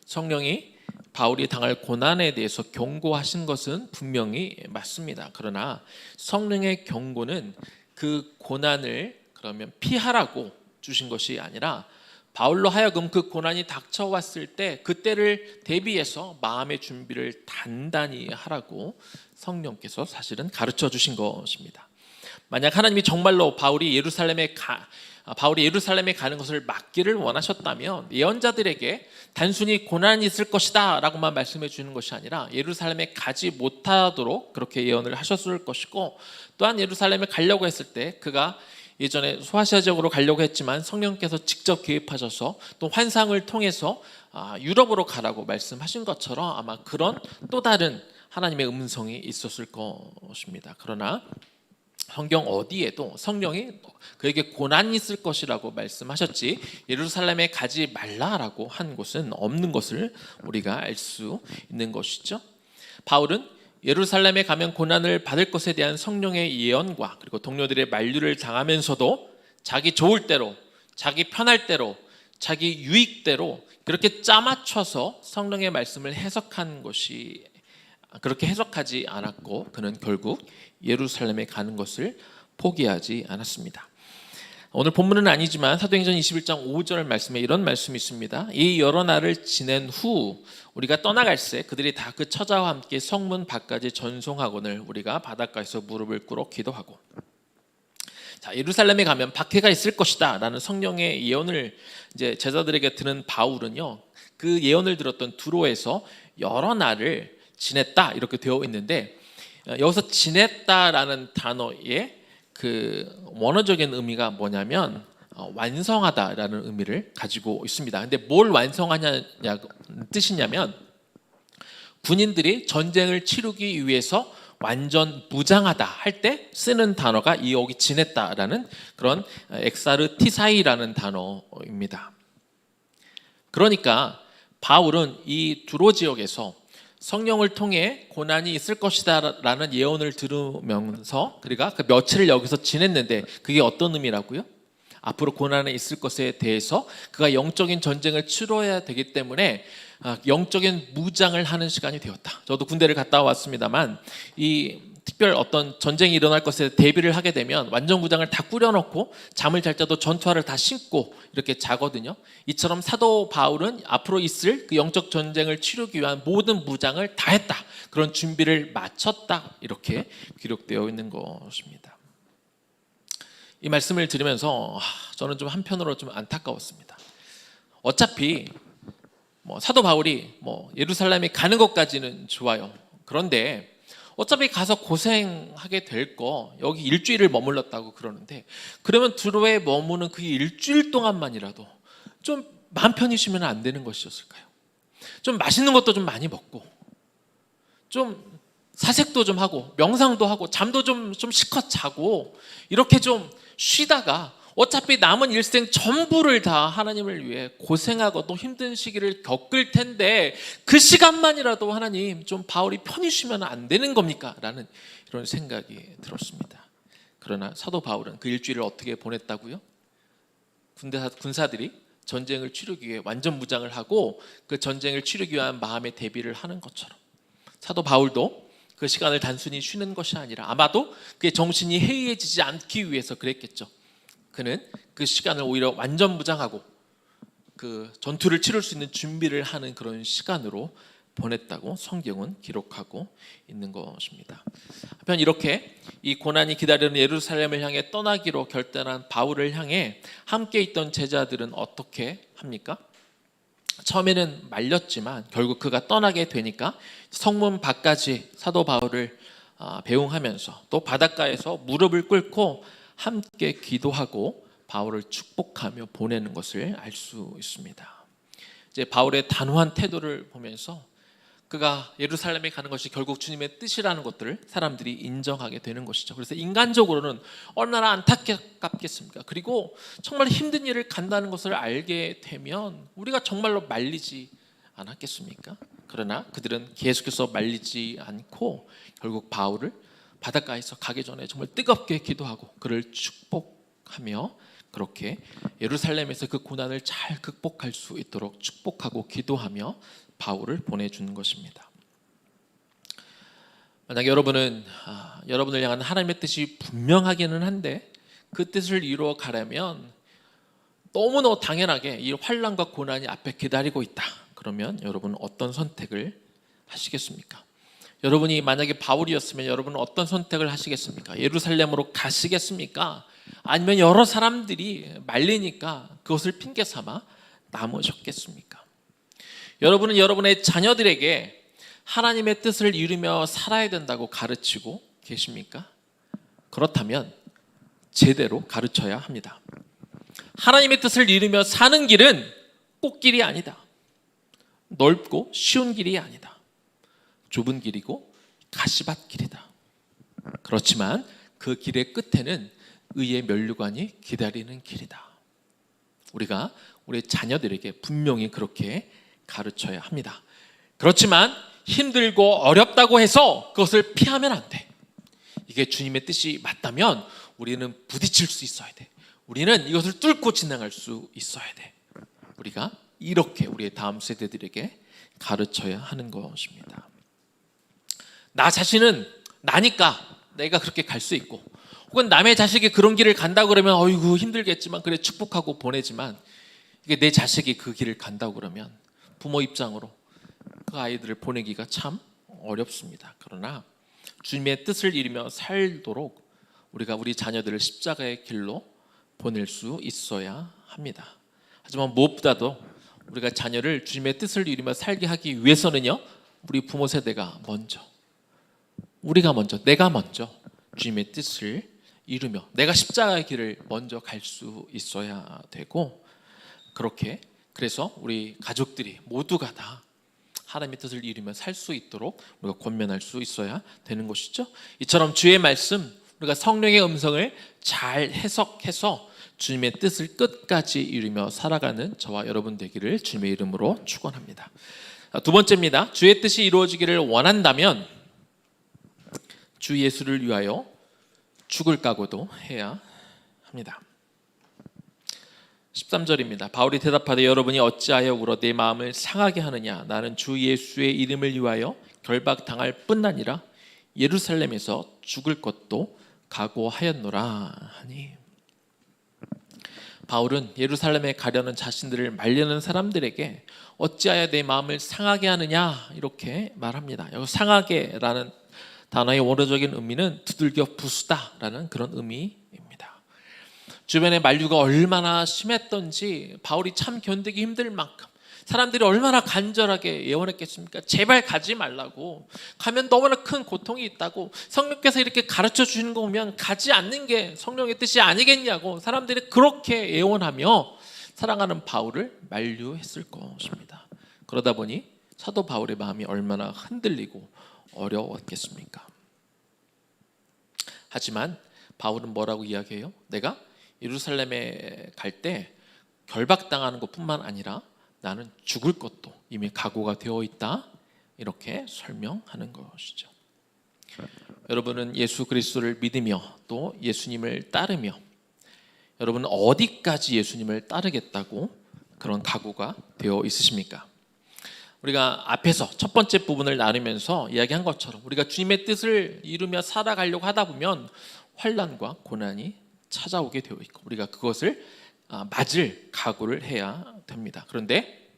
[SPEAKER 2] 성령이 바울이 당할 고난에 대해서 경고하신 것은 분명히 맞습니다. 그러나 성령의 경고는 그 고난을 그러면 피하라고 주신 것이 아니라 바울로 하여금 그 고난이 닥쳐왔을 때 그때를 대비해서 마음의 준비를 단단히 하라고 성령께서 사실은 가르쳐 주신 것입니다. 만약 하나님이 정말로 바울이 예루살렘에 가는 것을 막기를 원하셨다면 예언자들에게 단순히 고난이 있을 것이다 라고만 말씀해 주는 것이 아니라 예루살렘에 가지 못하도록 그렇게 예언을 하셨을 것이고, 또한 예루살렘에 가려고 했을 때 그가 예전에 소아시아 지역으로 가려고 했지만 성령께서 직접 개입하셔서 또 환상을 통해서 유럽으로 가라고 말씀하신 것처럼 아마 그런 또 다른 하나님의 음성이 있었을 것입니다. 그러나 성경 어디에도 성령이 그에게 고난이 있을 것이라고 말씀하셨지 예루살렘에 가지 말라라고 한 곳은 없는 것을 우리가 알 수 있는 것이죠. 바울은 예루살렘에 가면 고난을 받을 것에 대한 성령의 예언과 그리고 동료들의 만류를 당하면서도 자기 좋을 대로, 자기 편할 대로, 자기 유익대로 그렇게 짜맞춰서 성령의 말씀을 해석한 것이, 그렇게 해석하지 않았고 그는 결국 예루살렘에 가는 것을 포기하지 않았습니다. 오늘 본문은 아니지만 사도행전 21장 5절 말씀에 이런 말씀이 있습니다. 이 여러 날을 지낸 후 우리가 떠나갈새 그들이 다 그 처자와 함께 성문 밖까지 전송하거늘 우리가 바닷가에서 무릎을 꿇어 기도하고. 자, 예루살렘에 가면 박해가 있을 것이다 라는 성령의 예언을 이제 제자들에게 들은 바울은요, 그 예언을 들었던 두로에서 여러 날을 지냈다 이렇게 되어 있는데, 여기서 지냈다라는 단어의 그 원어적인 의미가 뭐냐면 완성하다라는 의미를 가지고 있습니다. 근데 뭘 완성하냐는 뜻이냐면 군인들이 전쟁을 치르기 위해서 완전 무장하다 할 때 쓰는 단어가 이 여기 지냈다라는 그런 엑사르티사이라는 단어입니다. 그러니까 바울은 이 두로 지역에서 성령을 통해 고난이 있을 것이다 라는 예언을 들으면서 그가 그 며칠을 여기서 지냈는데, 그게 어떤 의미라고요? 앞으로 고난이 있을 것에 대해서 그가 영적인 전쟁을 치러야 되기 때문에 영적인 무장을 하는 시간이 되었다. 저도 군대를 갔다 왔습니다만 이 특별 어떤 전쟁이 일어날 것에 대비를 하게 되면 완전 무장을 다 꾸려놓고 잠을 잘 때도 전투화를 다 신고 이렇게 자거든요. 이처럼 사도 바울은 앞으로 있을 그 영적 전쟁을 치르기 위한 모든 무장을 다 했다, 그런 준비를 마쳤다, 이렇게 기록되어 있는 것입니다. 이 말씀을 들으면서 저는 좀 한편으로 좀 안타까웠습니다. 어차피 사도 바울이 예루살렘에 가는 것까지는 좋아요. 그런데 어차피 가서 고생하게 될 거 여기 일주일을 머물렀다고 그러는데, 그러면 두로에 머무는 그 일주일 동안만이라도 좀 마음 편히 쉬면 안 되는 것이었을까요? 좀 맛있는 것도 좀 많이 먹고 좀 사색도 좀 하고 명상도 하고 잠도 좀 실컷 자고 이렇게 좀 쉬다가 어차피 남은 일생 전부를 다 하나님을 위해 고생하고 또 힘든 시기를 겪을 텐데 그 시간만이라도 하나님 좀 바울이 편히 쉬면 안 되는 겁니까? 라는 이런 생각이 들었습니다. 그러나 사도 바울은 그 일주일을 어떻게 보냈다고요? 군사들이 전쟁을 치르기 위해 완전 무장을 하고 그 전쟁을 치르기 위한 마음의 대비를 하는 것처럼 사도 바울도 그 시간을 단순히 쉬는 것이 아니라 아마도 그의 정신이 해이해지지 않기 위해서 그랬겠죠. 그는 그 시간을 오히려 완전 무장하고 그 전투를 치를 수 있는 준비를 하는 그런 시간으로 보냈다고 성경은 기록하고 있는 것입니다. 한편 이렇게 이 고난이 기다리는 예루살렘을 향해 떠나기로 결단한 바울을 향해 함께 있던 제자들은 어떻게 합니까? 처음에는 말렸지만 결국 그가 떠나게 되니까 성문 밖까지 사도 바울을 배웅하면서 또 바닷가에서 무릎을 꿇고 함께 기도하고 바울을 축복하며 보내는 것을 알 수 있습니다. 이제 바울의 단호한 태도를 보면서 그가 예루살렘에 가는 것이 결국 주님의 뜻이라는 것들을 사람들이 인정하게 되는 것이죠. 그래서 인간적으로는 얼마나 안타깝겠습니까? 그리고 정말 힘든 일을 간다는 것을 알게 되면 우리가 정말로 말리지 않았겠습니까? 그러나 그들은 계속해서 말리지 않고 결국 바울을 바닷가에서 가기 전에 정말 뜨겁게 기도하고 그를 축복하며 그렇게 예루살렘에서 그 고난을 잘 극복할 수 있도록 축복하고 기도하며 바울을 보내주는 것입니다. 만약 여러분은 여러분을 향한 하나님의 뜻이 분명하기는 한데 그 뜻을 이루어 가려면 너무너무 당연하게 이 환난과 고난이 앞에 기다리고 있다. 그러면 여러분은 어떤 선택을 하시겠습니까? 여러분이 만약에 바울이었으면 여러분은 어떤 선택을 하시겠습니까? 예루살렘으로 가시겠습니까? 아니면 여러 사람들이 말리니까 그것을 핑계 삼아 남으셨겠습니까? 여러분은 여러분의 자녀들에게 하나님의 뜻을 이루며 살아야 된다고 가르치고 계십니까? 그렇다면 제대로 가르쳐야 합니다. 하나님의 뜻을 이루며 사는 길은 꽃길이 아니다. 넓고 쉬운 길이 아니다. 좁은 길이고 가시밭길이다. 그렇지만 그 길의 끝에는 의의 면류관이 기다리는 길이다. 우리가 우리 자녀들에게 분명히 그렇게 가르쳐야 합니다. 그렇지만 힘들고 어렵다고 해서 그것을 피하면 안 돼. 이게 주님의 뜻이 맞다면 우리는 부딪힐 수 있어야 돼. 우리는 이것을 뚫고 지나갈 수 있어야 돼. 우리가 이렇게 우리의 다음 세대들에게 가르쳐야 하는 것입니다. 나 자신은 나니까 내가 그렇게 갈 수 있고, 혹은 남의 자식이 그런 길을 간다고 그러면 어이구 힘들겠지만 그래 축복하고 보내지만, 이게 내 자식이 그 길을 간다고 그러면 부모 입장으로 그 아이들을 보내기가 참 어렵습니다. 그러나 주님의 뜻을 이루며 살도록 우리가 우리 자녀들을 십자가의 길로 보낼 수 있어야 합니다. 하지만 무엇보다도 우리가 자녀를 주님의 뜻을 이루며 살게 하기 위해서는요, 우리 부모 세대가 먼저, 내가 먼저 주님의 뜻을 이루며 내가 십자가의 길을 먼저 갈 수 있어야 되고, 그래서 우리 가족들이 모두가 다 하나님의 뜻을 이루며 살 수 있도록 우리가 권면할 수 있어야 되는 것이죠. 이처럼 주의 말씀, 우리가 성령의 음성을 잘 해석해서 주님의 뜻을 끝까지 이루며 살아가는 저와 여러분 되기를 주님의 이름으로 축원합니다. 두 번째입니다. 주의 뜻이 이루어지기를 원한다면 주 예수를 위하여 죽을 각오도 해야 합니다. 13절입니다. 바울이 대답하되 여러분이 어찌하여 울어 내 마음을 상하게 하느냐. 나는 주 예수의 이름을 위하여 결박당할 뿐 아니라 예루살렘에서 죽을 것도 각오하였노라 하니. 바울은 예루살렘에 가려는 자신들을 말리는 사람들에게 어찌하여 내 마음을 상하게 하느냐 이렇게 말합니다. 여기 상하게라는 단어의 원어적인 의미는 두들겨 부수다라는 그런 의미입니다. 주변의 만류가 얼마나 심했던지 바울이 참 견디기 힘들 만큼 사람들이 얼마나 간절하게 예언했겠습니까? 제발 가지 말라고, 가면 너무나 큰 고통이 있다고, 성령께서 이렇게 가르쳐 주시는 거 보면 가지 않는 게 성령의 뜻이 아니겠냐고 사람들이 그렇게 예언하며 사랑하는 바울을 만류했을 것입니다. 그러다 보니 사도 바울의 마음이 얼마나 흔들리고 어려웠겠습니까? 하지만 바울은 뭐라고 이야기해요? 내가 예루살렘에 갈 때 결박당하는 것뿐만 아니라 나는 죽을 것도 이미 각오가 되어 있다, 이렇게 설명하는 것이죠. 여러분은 예수 그리스도를 믿으며 또 예수님을 따르며 여러분은 어디까지 예수님을 따르겠다고 그런 각오가 되어 있으십니까? 우리가 앞에서 첫 번째 부분을 나누면서 이야기한 것처럼 우리가 주님의 뜻을 이루며 살아가려고 하다 보면 환난과 고난이 찾아오게 되어 있고 우리가 그것을 맞을 각오를 해야 됩니다. 그런데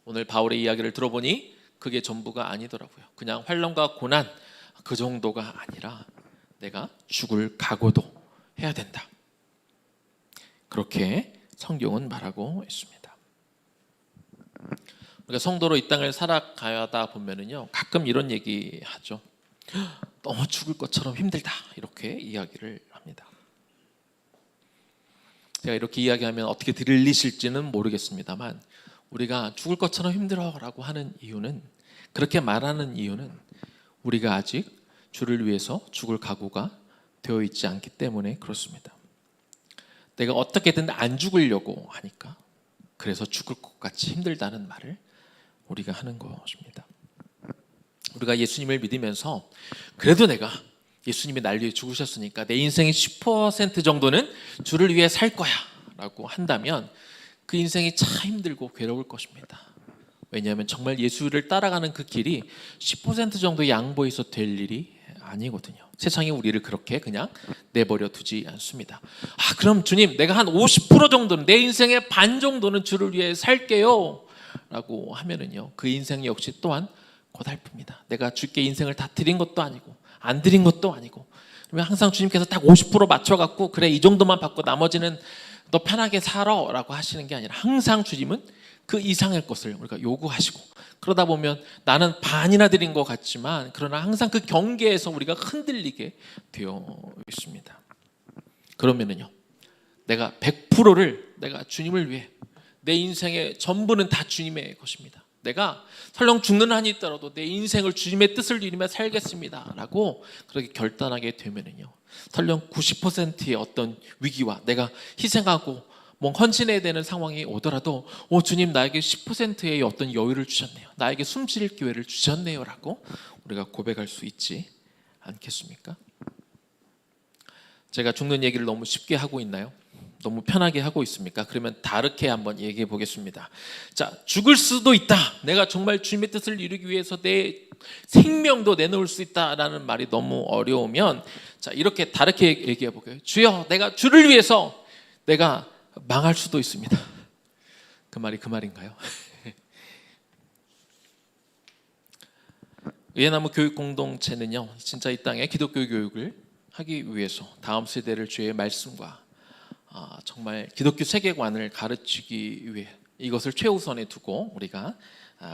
[SPEAKER 2] 오늘 바울의 이야기를 들어보니 그게 전부가 아니더라고요. 그냥 환난과 고난 그 정도가 아니라 내가 죽을 각오도 해야 된다. 그렇게 성경은 말하고 있습니다. 우리가 성도로 이 땅을 살아가다 보면은요, 가끔 이런 얘기하죠. 너무 죽을 것처럼 힘들다, 이렇게 이야기를 합니다. 제가 이렇게 이야기하면 어떻게 들리실지는 모르겠습니다만, 우리가 죽을 것처럼 힘들어라고 하는 이유는, 그렇게 말하는 이유는 우리가 아직 주를 위해서 죽을 각오가 되어 있지 않기 때문에 그렇습니다. 내가 어떻게든 안 죽으려고 하니까, 그래서 죽을 것 같이 힘들다는 말을 우리가 하는 것입니다. 우리가 예수님을 믿으면서 그래도 내가 예수님이 날 위해 죽으셨으니까 내 인생의 10% 정도는 주를 위해 살 거야 라고 한다면 그 인생이 참 힘들고 괴로울 것입니다. 왜냐하면 정말 예수를 따라가는 그 길이 10% 정도 양보해서 될 일이 아니거든요. 세상이 우리를 그렇게 그냥 내버려 두지 않습니다. 그럼 주님, 내가 한 50% 정도는, 내 인생의 반 정도는 주를 위해 살게요 라고 하면은요, 그 인생 역시 또한 고달픕니다. 내가 주께 인생을 다 드린 것도 아니고 안 드린 것도 아니고, 그러면 항상 주님께서 딱 50% 맞춰갖고 그래 이 정도만 받고 나머지는 너 편하게 살아 라고 하시는 게 아니라, 항상 주님은 그 이상의 것을 우리가 요구하시고, 그러다 보면 나는 반이나 드린 것 같지만 그러나 항상 그 경계에서 우리가 흔들리게 되어 있습니다. 그러면은요, 내가 100%를 내가 주님을 위해, 내 인생의 전부는 다 주님의 것입니다. 내가 설령 죽는 한이 있더라도 내 인생을 주님의 뜻을 이루며 살겠습니다 라고 그렇게 결단하게 되면은요, 설령 90%의 어떤 위기와 내가 희생하고 헌신해야 되는 상황이 오더라도 주님, 나에게 10%의 어떤 여유를 주셨네요, 나에게 숨 쉴 기회를 주셨네요 라고 우리가 고백할 수 있지 않겠습니까? 제가 죽는 얘기를 너무 쉽게 하고 있나요? 너무 편하게 하고 있습니까? 그러면 다르게 한번 얘기해 보겠습니다. 자, 죽을 수도 있다, 내가 정말 주님의 뜻을 이루기 위해서 내 생명도 내놓을 수 있다라는 말이 너무 어려우면, 자, 이렇게 다르게 얘기해 볼게요. 주여, 내가 주를 위해서 내가 망할 수도 있습니다. 그 말이 그 말인가요? 의예나무 교육 공동체는요, 진짜 이 땅에 기독교 교육을 하기 위해서 다음 세대를 주의 말씀과 정말 기독교 세계관을 가르치기 위해 이것을 최우선에 두고 우리가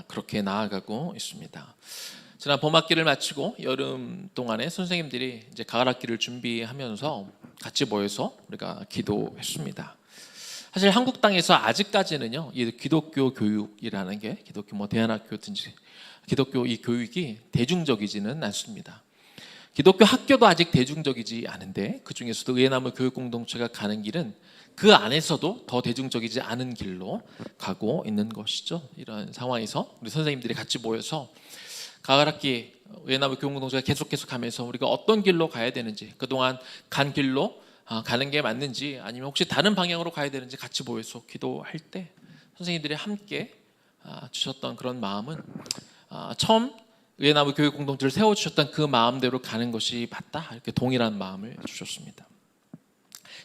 [SPEAKER 2] 그렇게 나아가고 있습니다. 지난 봄학기를 마치고 여름 동안에 선생님들이 이제 가을학기를 준비하면서 같이 모여서 우리가 기도했습니다. 사실 한국 땅에서 아직까지는요, 이 기독교 교육이라는 게, 기독교 대안학교든지 기독교 이 교육이 대중적이지는 않습니다. 기독교 학교도 아직 대중적이지 않은데, 그 중에서도 의예나무 교육공동체가 가는 길은 그 안에서도 더 대중적이지 않은 길로 가고 있는 것이죠. 이런 상황에서 우리 선생님들이 같이 모여서 가을학기 의예나무 교육공동체가 계속 가면서 우리가 어떤 길로 가야 되는지, 그동안 간 길로 가는 게 맞는지, 아니면 혹시 다른 방향으로 가야 되는지 같이 모여서 기도할 때 선생님들이 함께 주셨던 그런 마음은, 처음 의예나무 교육 공동체를 세워주셨던 그 마음대로 가는 것이 맞다, 이렇게 동일한 마음을 주셨습니다.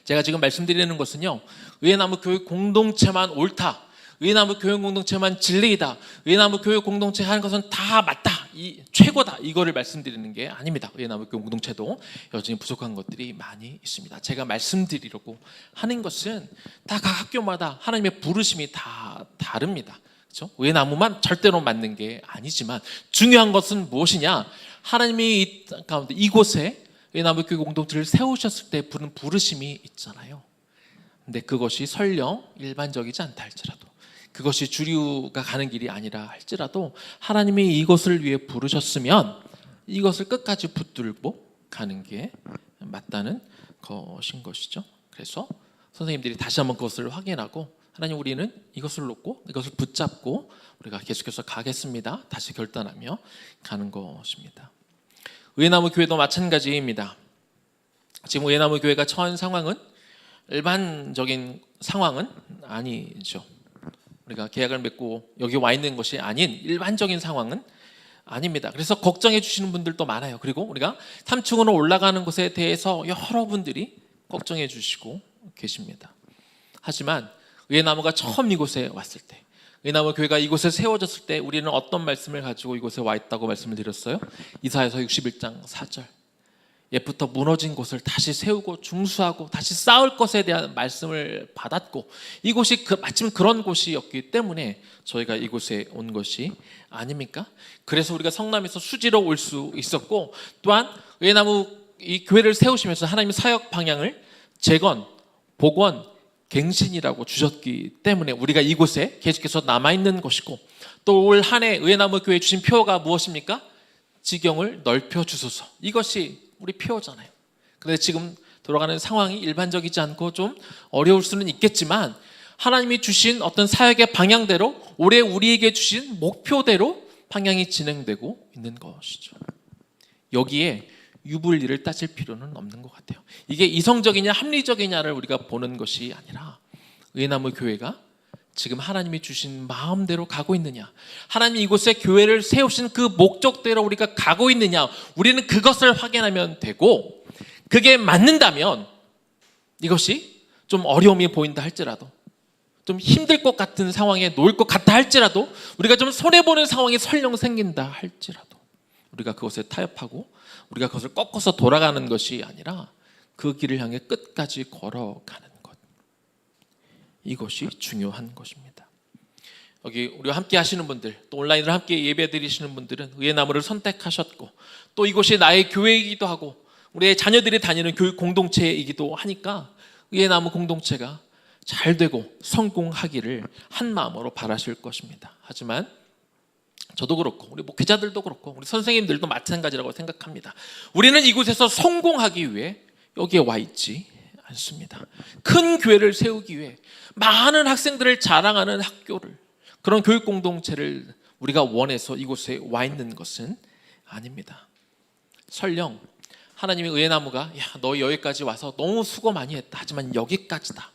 [SPEAKER 2] 제가 지금 말씀드리는 것은요, 의예나무 교육 공동체만 옳다, 의예나무 교육 공동체만 진리이다, 의예나무 교육 공동체 하는 것은 다 맞다, 이 최고다, 이거를 말씀드리는 게 아닙니다. 의예나무 교육 공동체도 여전히 부족한 것들이 많이 있습니다. 제가 말씀드리려고 하는 것은 다 각 학교마다 하나님의 부르심이 다 다릅니다. 그렇죠? 의예나무만 절대로 맞는 게 아니지만, 중요한 것은 무엇이냐, 하나님이 이 가운데 이곳에 의예나무 교육 공동체를 세우셨을 때 부른 부르심이 있잖아요. 근데 그것이 설령 일반적이지 않다 할지라도, 그것이 주류가 가는 길이 아니라 할지라도 하나님이 이것을 위해 부르셨으면 이것을 끝까지 붙들고 가는 게 맞다는 것인 것이죠. 그래서 선생님들이 다시 한번 그것을 확인하고, 하나님, 우리는 이것을 놓고 이것을 붙잡고 우리가 계속해서 가겠습니다, 다시 결단하며 가는 것입니다. 의예나무 교회도 마찬가지입니다. 지금 의예나무 교회가 처한 상황은 일반적인 상황은 아니죠. 우리가 계약을 맺고 여기 와 있는 것이 아닌 일반적인 상황은 아닙니다. 그래서 걱정해 주시는 분들도 많아요. 그리고 우리가 3층으로 올라가는 것에 대해서 여러분들이 걱정해 주시고 계십니다. 하지만 의예나무가 처음 이곳에 왔을 때, 의나무 교회가 이곳에 세워졌을 때 우리는 어떤 말씀을 가지고 이곳에 와 있다고 말씀을 드렸어요? 이사야서 61장 4절. 옛부터 무너진 곳을 다시 세우고 중수하고 다시 쌓을 것에 대한 말씀을 받았고, 이곳이 마침 그런 곳이었기 때문에 저희가 이곳에 온 것이 아닙니까? 그래서 우리가 성남에서 수지로 올 수 있었고, 또한 의나무 이 교회를 세우시면서 하나님의 사역 방향을 재건, 복원, 갱신이라고 주셨기 때문에 우리가 이곳에 계속해서 남아있는 것이고, 또 올 한 해 의나무 교회에 주신 표가 무엇입니까? 지경을 넓혀 주소서. 이것이 우리 표잖아요. 그런데 지금 돌아가는 상황이 일반적이지 않고 좀 어려울 수는 있겠지만, 하나님이 주신 어떤 사역의 방향대로, 올해 우리에게 주신 목표대로 방향이 진행되고 있는 것이죠. 여기에 유불리를 따질 필요는 없는 것 같아요. 이게 이성적이냐 합리적이냐를 우리가 보는 것이 아니라, 의나무 교회가 지금 하나님이 주신 마음대로 가고 있느냐, 하나님이 이곳에 교회를 세우신 그 목적대로 우리가 가고 있느냐, 우리는 그것을 확인하면 되고, 그게 맞는다면, 이것이 좀 어려움이 보인다 할지라도, 좀 힘들 것 같은 상황에 놓일 것 같다 할지라도, 우리가 좀 손해보는 상황이 설령 생긴다 할지라도 우리가 그것에 타협하고 우리가 그것을 꺾어서 돌아가는 것이 아니라 그 길을 향해 끝까지 걸어가는 것, 이것이 중요한 것입니다. 여기 우리와 함께 하시는 분들, 또 온라인으로 함께 예배 드리시는 분들은 의나무를 선택하셨고, 또 이곳이 나의 교회이기도 하고 우리의 자녀들이 다니는 교육 공동체이기도 하니까 의나무 공동체가 잘 되고 성공하기를 한 마음으로 바라실 것입니다. 하지만 저도 그렇고 우리 목회자들도 그렇고 우리 선생님들도 마찬가지라고 생각합니다. 우리는 이곳에서 성공하기 위해 여기에 와 있지 않습니다. 큰 교회를 세우기 위해 많은 학생들을 자랑하는 학교를, 그런 교육 공동체를 우리가 원해서 이곳에 와 있는 것은 아닙니다. 설령 하나님의 의나무가 야, 너 여기까지 와서 너무 수고 많이 했다, 하지만 여기까지다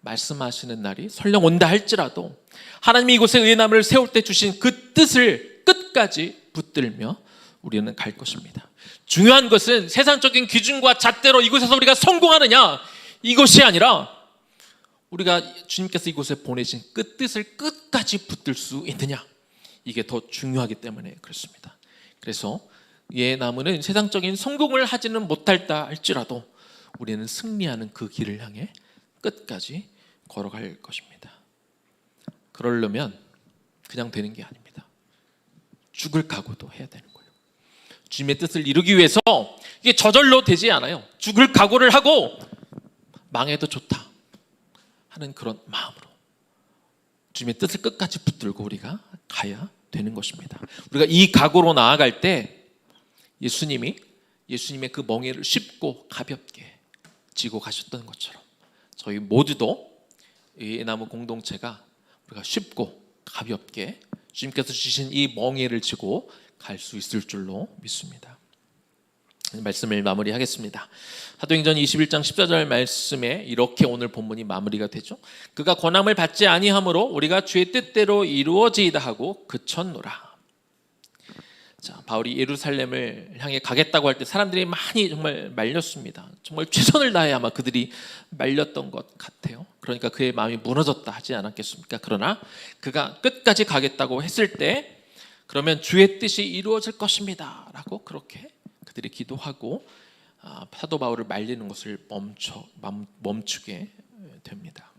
[SPEAKER 2] 말씀하시는 날이 설령 온다 할지라도, 하나님이 이곳에 의나무를 세울 때 주신 그 뜻을 끝까지 붙들며 우리는 갈 것입니다. 중요한 것은 세상적인 기준과 잣대로 이곳에서 우리가 성공하느냐, 이것이 아니라 우리가 주님께서 이곳에 보내신 그 뜻을 끝까지 붙들 수 있느냐, 이게 더 중요하기 때문에 그렇습니다. 그래서 의나무는 세상적인 성공을 하지는 못할다 할지라도 우리는 승리하는 그 길을 향해 끝까지 걸어갈 것입니다. 그러려면 그냥 되는 게 아닙니다. 죽을 각오도 해야 되는 거예요. 주님의 뜻을 이루기 위해서 이게 저절로 되지 않아요. 죽을 각오를 하고 망해도 좋다 하는 그런 마음으로 주님의 뜻을 끝까지 붙들고 우리가 가야 되는 것입니다. 우리가 이 각오로 나아갈 때 예수님의 그 멍에를 쉽고 가볍게 지고 가셨던 것처럼 저희 모두도 이 나무 공동체가 우리가 쉽고 가볍게 주님께서 주신 이 멍에를 지고 갈 수 있을 줄로 믿습니다. 말씀을 마무리하겠습니다. 사도행전 21장 14절 말씀에 이렇게 오늘 본문이 마무리가 되죠. 그가 권함을 받지 아니하므로 우리가 주의 뜻대로 이루어지이다 하고 그쳤노라. 자, 바울이 예루살렘을 향해 가겠다고 할 때 사람들이 많이 정말 말렸습니다. 정말 최선을 다해 아마 그들이 말렸던 것 같아요. 그러니까 그의 마음이 무너졌다 하지 않았겠습니까? 그러나 그가 끝까지 가겠다고 했을 때 그러면 주의 뜻이 이루어질 것입니다 라고 그렇게 그들이 기도하고 사도 바울을 말리는 것을 멈추게 됩니다.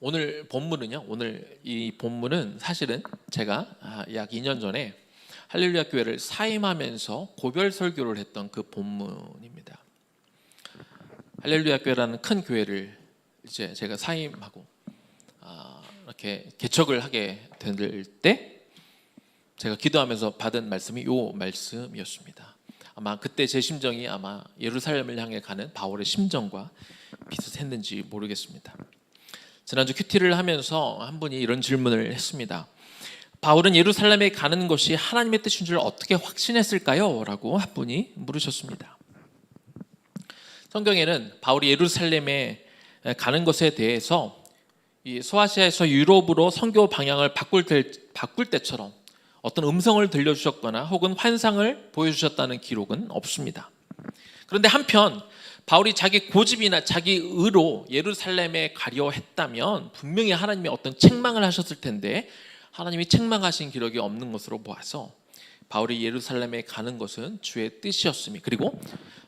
[SPEAKER 2] 오늘 본문은요. 오늘 이 본문은 사실은 제가 약 2년 전에 할렐루야 교회를 사임하면서 고별 설교를 했던 그 본문입니다. 할렐루야 교회라는 큰 교회를 이제 제가 사임하고 이렇게 개척을 하게 될 때 제가 기도하면서 받은 말씀이 이 말씀이었습니다. 아마 그때 제 심정이 아마 예루살렘을 향해 가는 바울의 심정과 비슷했는지 모르겠습니다. 지난주 큐티를 하면서 한 분이 이런 질문을 했습니다. 바울은 예루살렘에 가는 것이 하나님의 뜻인 줄 어떻게 확신했을까요? 라고 한 분이 물으셨습니다. 성경에는 바울이 예루살렘에 가는 것에 대해서 이 소아시아에서 유럽으로 선교 방향을 바꿀 때처럼 어떤 음성을 들려주셨거나 혹은 환상을 보여주셨다는 기록은 없습니다. 그런데 한편 바울이 자기 고집이나 자기 의로 예루살렘에 가려 했다면 분명히 하나님이 어떤 책망을 하셨을 텐데 하나님이 책망하신 기록이 없는 것으로 보아서 바울이 예루살렘에 가는 것은 주의 뜻이었음이, 그리고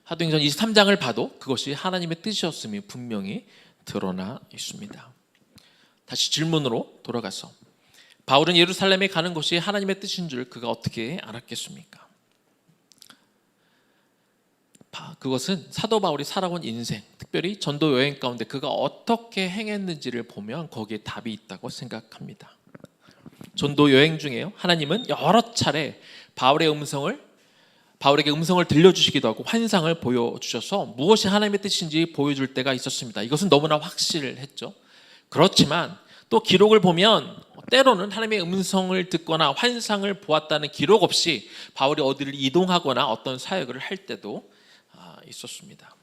[SPEAKER 2] 사도행전 23장을 봐도 그것이 하나님의 뜻이었음이 분명히 드러나 있습니다. 다시 질문으로 돌아가서 바울은 예루살렘에 가는 것이 하나님의 뜻인 줄 그가 어떻게 알았겠습니까? 그것은 사도 바울이 살아온 인생, 특별히 전도 여행 가운데 그가 어떻게 행했는지를 보면 거기에 답이 있다고 생각합니다. 전도 여행 중에요, 하나님은 여러 차례 바울에게 음성을 들려주시기도 하고 환상을 보여주셔서 무엇이 하나님의 뜻인지 보여줄 때가 있었습니다. 이것은 너무나 확실했죠. 그렇지만 또 기록을 보면 때로는 하나님의 음성을 듣거나 환상을 보았다는 기록 없이 바울이 어디를 이동하거나 어떤 사역을 할 때도 있었습니다.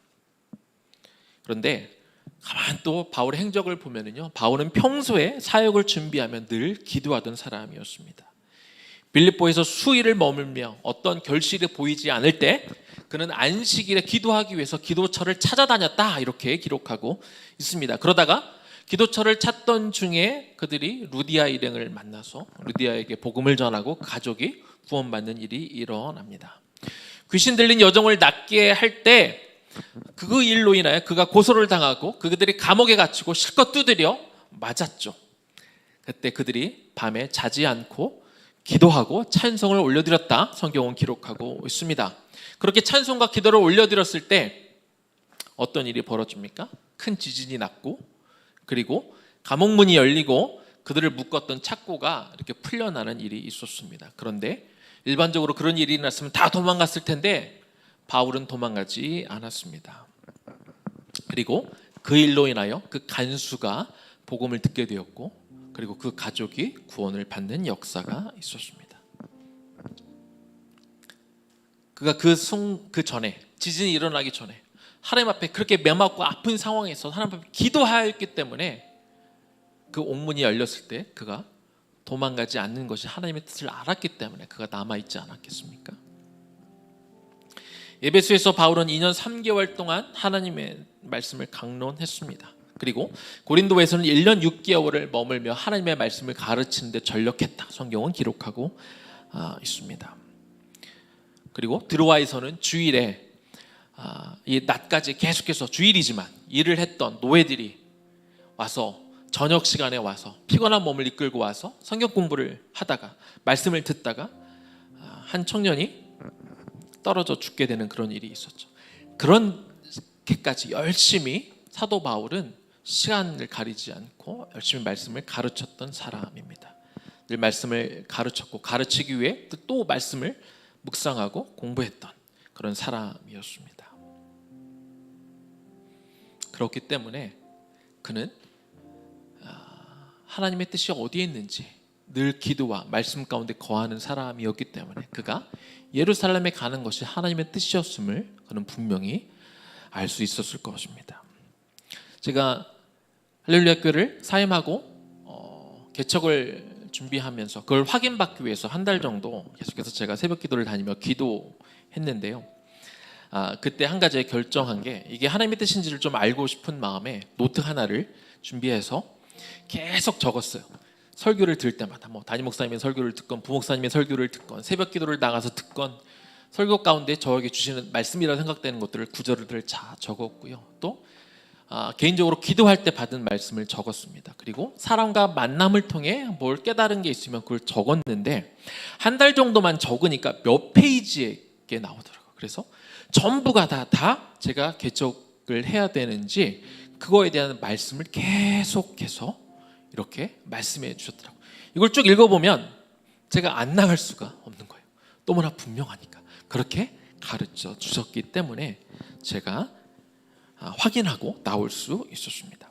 [SPEAKER 2] 그런데 가만 또 바울의 행적을 보면은요, 바울은 평소에 사역을 준비하면 늘 기도하던 사람이었습니다. 빌립보에서 수일을 머물며 어떤 결실이 보이지 않을 때 그는 안식일에 기도하기 위해서 기도처를 찾아다녔다, 이렇게 기록하고 있습니다. 그러다가 기도처를 찾던 중에 그들이 루디아 일행을 만나서 루디아에게 복음을 전하고 가족이 구원받는 일이 일어납니다. 귀신 들린 여종을 낫게 할 때 그 일로 인하여 그가 고소를 당하고 그들이 감옥에 갇히고 실컷 두드려 맞았죠. 그때 그들이 밤에 자지 않고 기도하고 찬송을 올려드렸다, 성경은 기록하고 있습니다. 그렇게 찬송과 기도를 올려드렸을 때 어떤 일이 벌어집니까? 큰 지진이 났고, 그리고 감옥문이 열리고 그들을 묶었던 착고가 이렇게 풀려나는 일이 있었습니다. 그런데 일반적으로 그런 일이 났으면 다 도망갔을 텐데 바울은 도망가지 않았습니다. 그리고 그 일로 인하여 그 간수가 복음을 듣게 되었고, 그리고 그 가족이 구원을 받는 역사가 있었습니다. 그가 그 전에, 지진이 일어나기 전에 하나님 앞에 그렇게 메마고 아픈 상황에서 하나님 앞에 기도하였기 때문에 그 옥문이 열렸을 때 그가 도망가지 않는 것이 하나님의 뜻을 알았기 때문에 그가 남아있지 않았겠습니까? 에베소에서 바울은 2년 3개월 동안 하나님의 말씀을 강론했습니다. 그리고 고린도에서는 1년 6개월을 머물며 하나님의 말씀을 가르치는 데 전력했다, 성경은 기록하고 있습니다. 그리고 드로아에서는 주일에 이 낮까지 계속해서 주일이지만 일을 했던 노예들이 와서 저녁 시간에 와서 피곤한 몸을 이끌고 와서 성경 공부를 하다가 말씀을 듣다가 한 청년이 떨어져 죽게 되는 그런 일이 있었죠. 그렇게까지 열심히 사도 바울은 시간을 가리지 않고 열심히 말씀을 가르쳤던 사람입니다. 늘 말씀을 가르쳤고 가르치기 위해 또 말씀을 묵상하고 공부했던 그런 사람이었습니다. 그렇기 때문에 그는 하나님의 뜻이 어디에 있는지 늘 기도와 말씀 가운데 거하는 사람이었기 때문에 그가 예루살렘에 가는 것이 하나님의 뜻이었음을 그는 분명히 알 수 있었을 것입니다. 제가 할렐루야 교회를 사임하고 개척을 준비하면서 그걸 확인받기 위해서 한 달 정도 계속해서 제가 새벽 기도를 다니며 기도했는데요. 그때 한 가지 결정한 게, 이게 하나님의 뜻인지를 좀 알고 싶은 마음에 노트 하나를 준비해서 계속 적었어요. 설교를 들을 때마다 담임 목사님의 설교를 듣건 부목사님의 설교를 듣건 새벽 기도를 나가서 듣건 설교 가운데 저에게 주시는 말씀이라 생각되는 것들을 구절을 다 적었고요. 또 개인적으로 기도할 때 받은 말씀을 적었습니다. 그리고 사람과 만남을 통해 뭘 깨달은 게 있으면 그걸 적었는데 한 달 정도만 적으니까 몇 페이지에 나오더라고요. 그래서 전부가 다 제가 개척을 해야 되는지 그거에 대한 말씀을 계속해서 이렇게 말씀해 주셨더라고요. 이걸 쭉 읽어보면 제가 안 나갈 수가 없는 거예요. 너무나 분명하니까. 그렇게 가르쳐 주셨기 때문에 제가 확인하고 나올 수 있었습니다.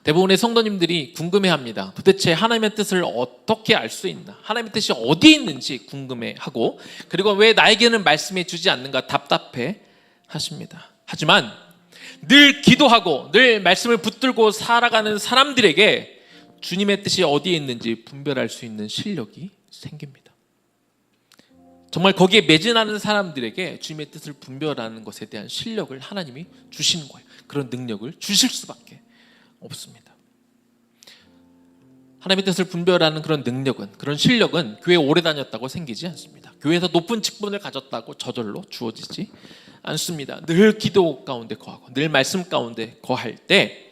[SPEAKER 2] 대부분의 성도님들이 궁금해합니다. 도대체 하나님의 뜻을 어떻게 알 수 있나? 하나님의 뜻이 어디에 있는지 궁금해하고, 그리고 왜 나에게는 말씀해 주지 않는가 답답해 하십니다. 하지만 늘 기도하고 늘 말씀을 붙들고 살아가는 사람들에게 주님의 뜻이 어디에 있는지 분별할 수 있는 실력이 생깁니다. 정말 거기에 매진하는 사람들에게 주님의 뜻을 분별하는 것에 대한 실력을 하나님이 주시는 거예요. 그런 능력을 주실 수밖에 없습니다. 하나님의 뜻을 분별하는 그런 능력은, 그런 실력은 교회 오래 다녔다고 생기지 않습니다. 교회에서 높은 직분을 가졌다고 저절로 주어지지 않습니다. 늘 기도 가운데 거하고 늘 말씀 가운데 거할 때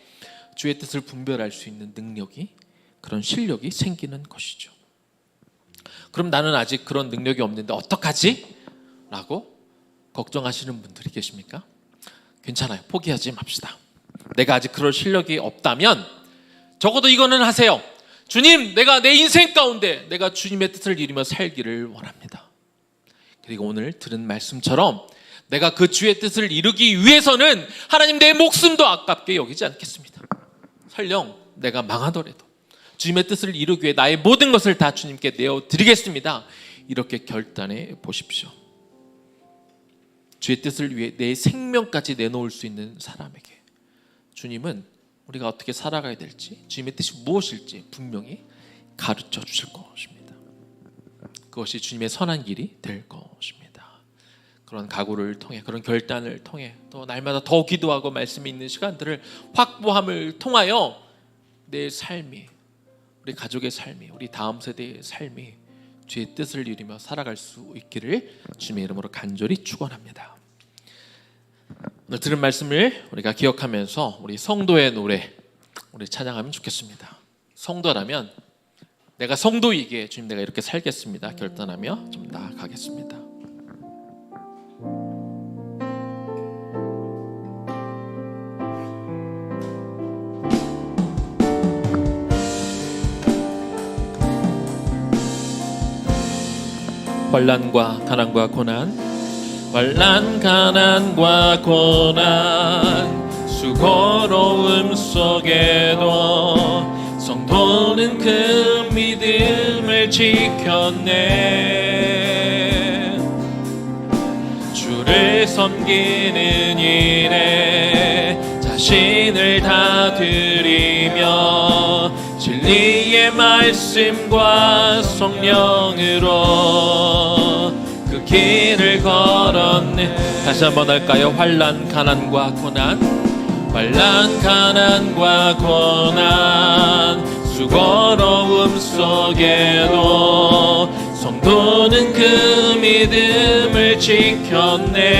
[SPEAKER 2] 주의 뜻을 분별할 수 있는 능력이, 그런 실력이 생기는 것이죠. 그럼 나는 아직 그런 능력이 없는데 어떡하지? 라고 걱정하시는 분들이 계십니까? 괜찮아요. 포기하지 맙시다. 내가 아직 그럴 실력이 없다면 적어도 이거는 하세요. 주님, 내가 내 인생 가운데 내가 주님의 뜻을 이루며 살기를 원합니다. 그리고 오늘 들은 말씀처럼 내가 그 주의 뜻을 이루기 위해서는 하나님 내 목숨도 아깝게 여기지 않겠습니다. 설령 내가 망하더라도 주님의 뜻을 이루기 위해 나의 모든 것을 다 주님께 내어드리겠습니다. 이렇게 결단해 보십시오. 주의 뜻을 위해 내 생명까지 내놓을 수 있는 사람에게 주님은 우리가 어떻게 살아가야 될지, 주님의 뜻이 무엇일지 분명히 가르쳐 주실 것입니다. 그것이 주님의 선한 길이 될 것입니다. 그런 각오를 통해, 그런 결단을 통해 또 날마다 더 기도하고 말씀이 있는 시간들을 확보함을 통하여 내 삶이, 우리 가족의 삶이, 우리 다음 세대의 삶이 주의 뜻을 이루며 살아갈 수 있기를 주님의 이름으로 간절히 축원합니다. 오늘 들은 말씀을 우리가 기억하면서 우리 성도의 노래 우리 찬양하면 좋겠습니다. 성도라면 내가 성도이기에 주님 내가 이렇게 살겠습니다 결단하며 좀 나아가겠습니다. 환난과 가난과 고난, 환난 가난과 고난, 수고로움 속에도 성도는 그 믿음을 지켰네. 주를 섬기는 일에 자신을 다 드리며 진리의 말씀과 성령으로 그 길을 걸었네. 다시 한번 할까요? 환난 가난과 고난, 환난 가난과 고난, 수고로움 속에도 성도는 그 믿음을 지켰네.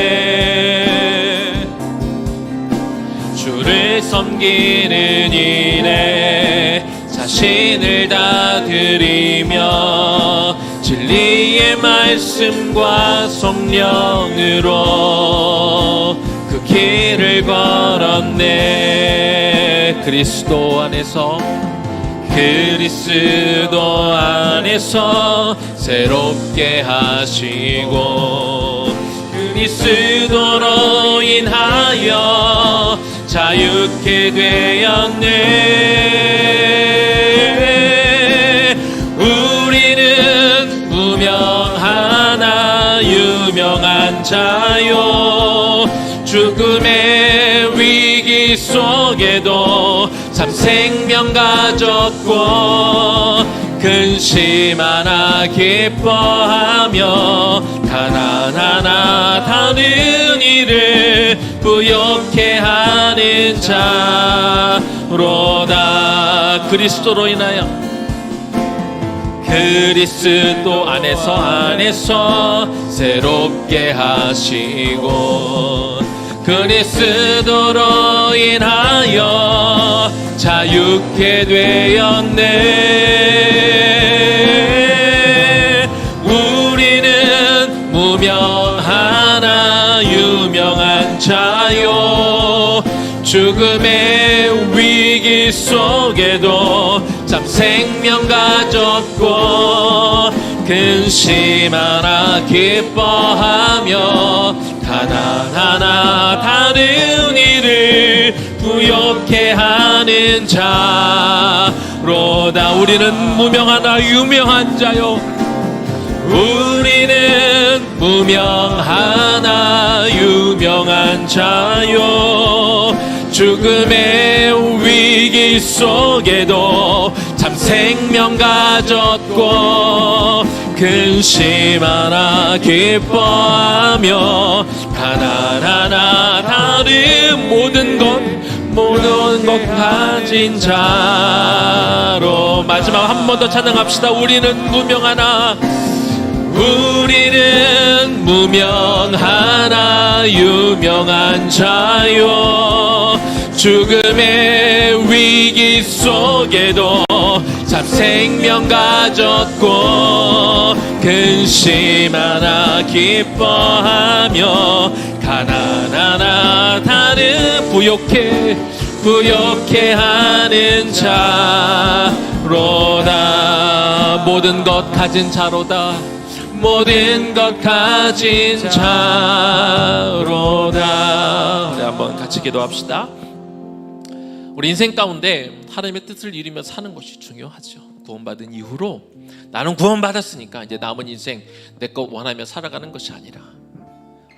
[SPEAKER 2] 주를 섬기는 일에 자신을 다 드리며 진리의 말씀과 성령으로 그 길을 걸었네. 그리스도 안에서, 그리스도 안에서 새롭게 하시고 그리스도로 인하여 자유케 되었네. 우리는 무명하나 유명한 자요, 죽음의 위기 속에도 참 생명 가졌고 근심 하나 기뻐하며 가난 하나 다른 일을 부욕해 하는 자로다. 그리스도로 인하여, 그리스도 안에서 새롭게 하시고 그리스도로 인하여 자유케 되었네. 우리는 무명하나 유명한 자요, 죽음의 위기 속에도 참 생명 가졌고 근심 하나 기뻐하며 가난 하나 다른 일을 부욕해 하는 자로다. 우리는 무명하나 유명한 자요, 우리는 무명하나 유명한 자요, 죽음의 위기 속에도 참 생명 가졌고 근심 하나 기뻐하며 가난 하나 다른 모든 것 가진 자로. 마지막 한 번 더 찬양합시다. 우리는 무명하나 유명한 자요. 죽음의 위기 속에도 참 생명 가졌고 근심 하나 기뻐하며 가난 하나 다른 부욕해 하는 자로다. 모든 것 가진 자로다. 모든 것 가진 자로다. 우리 한번 같이 기도합시다. 우리 인생 가운데 하나님의 뜻을 이루며 사는 것이 중요하죠. 구원받은 이후로 나는 구원받았으니까 이제 남은 인생 내 것 원하며 살아가는 것이 아니라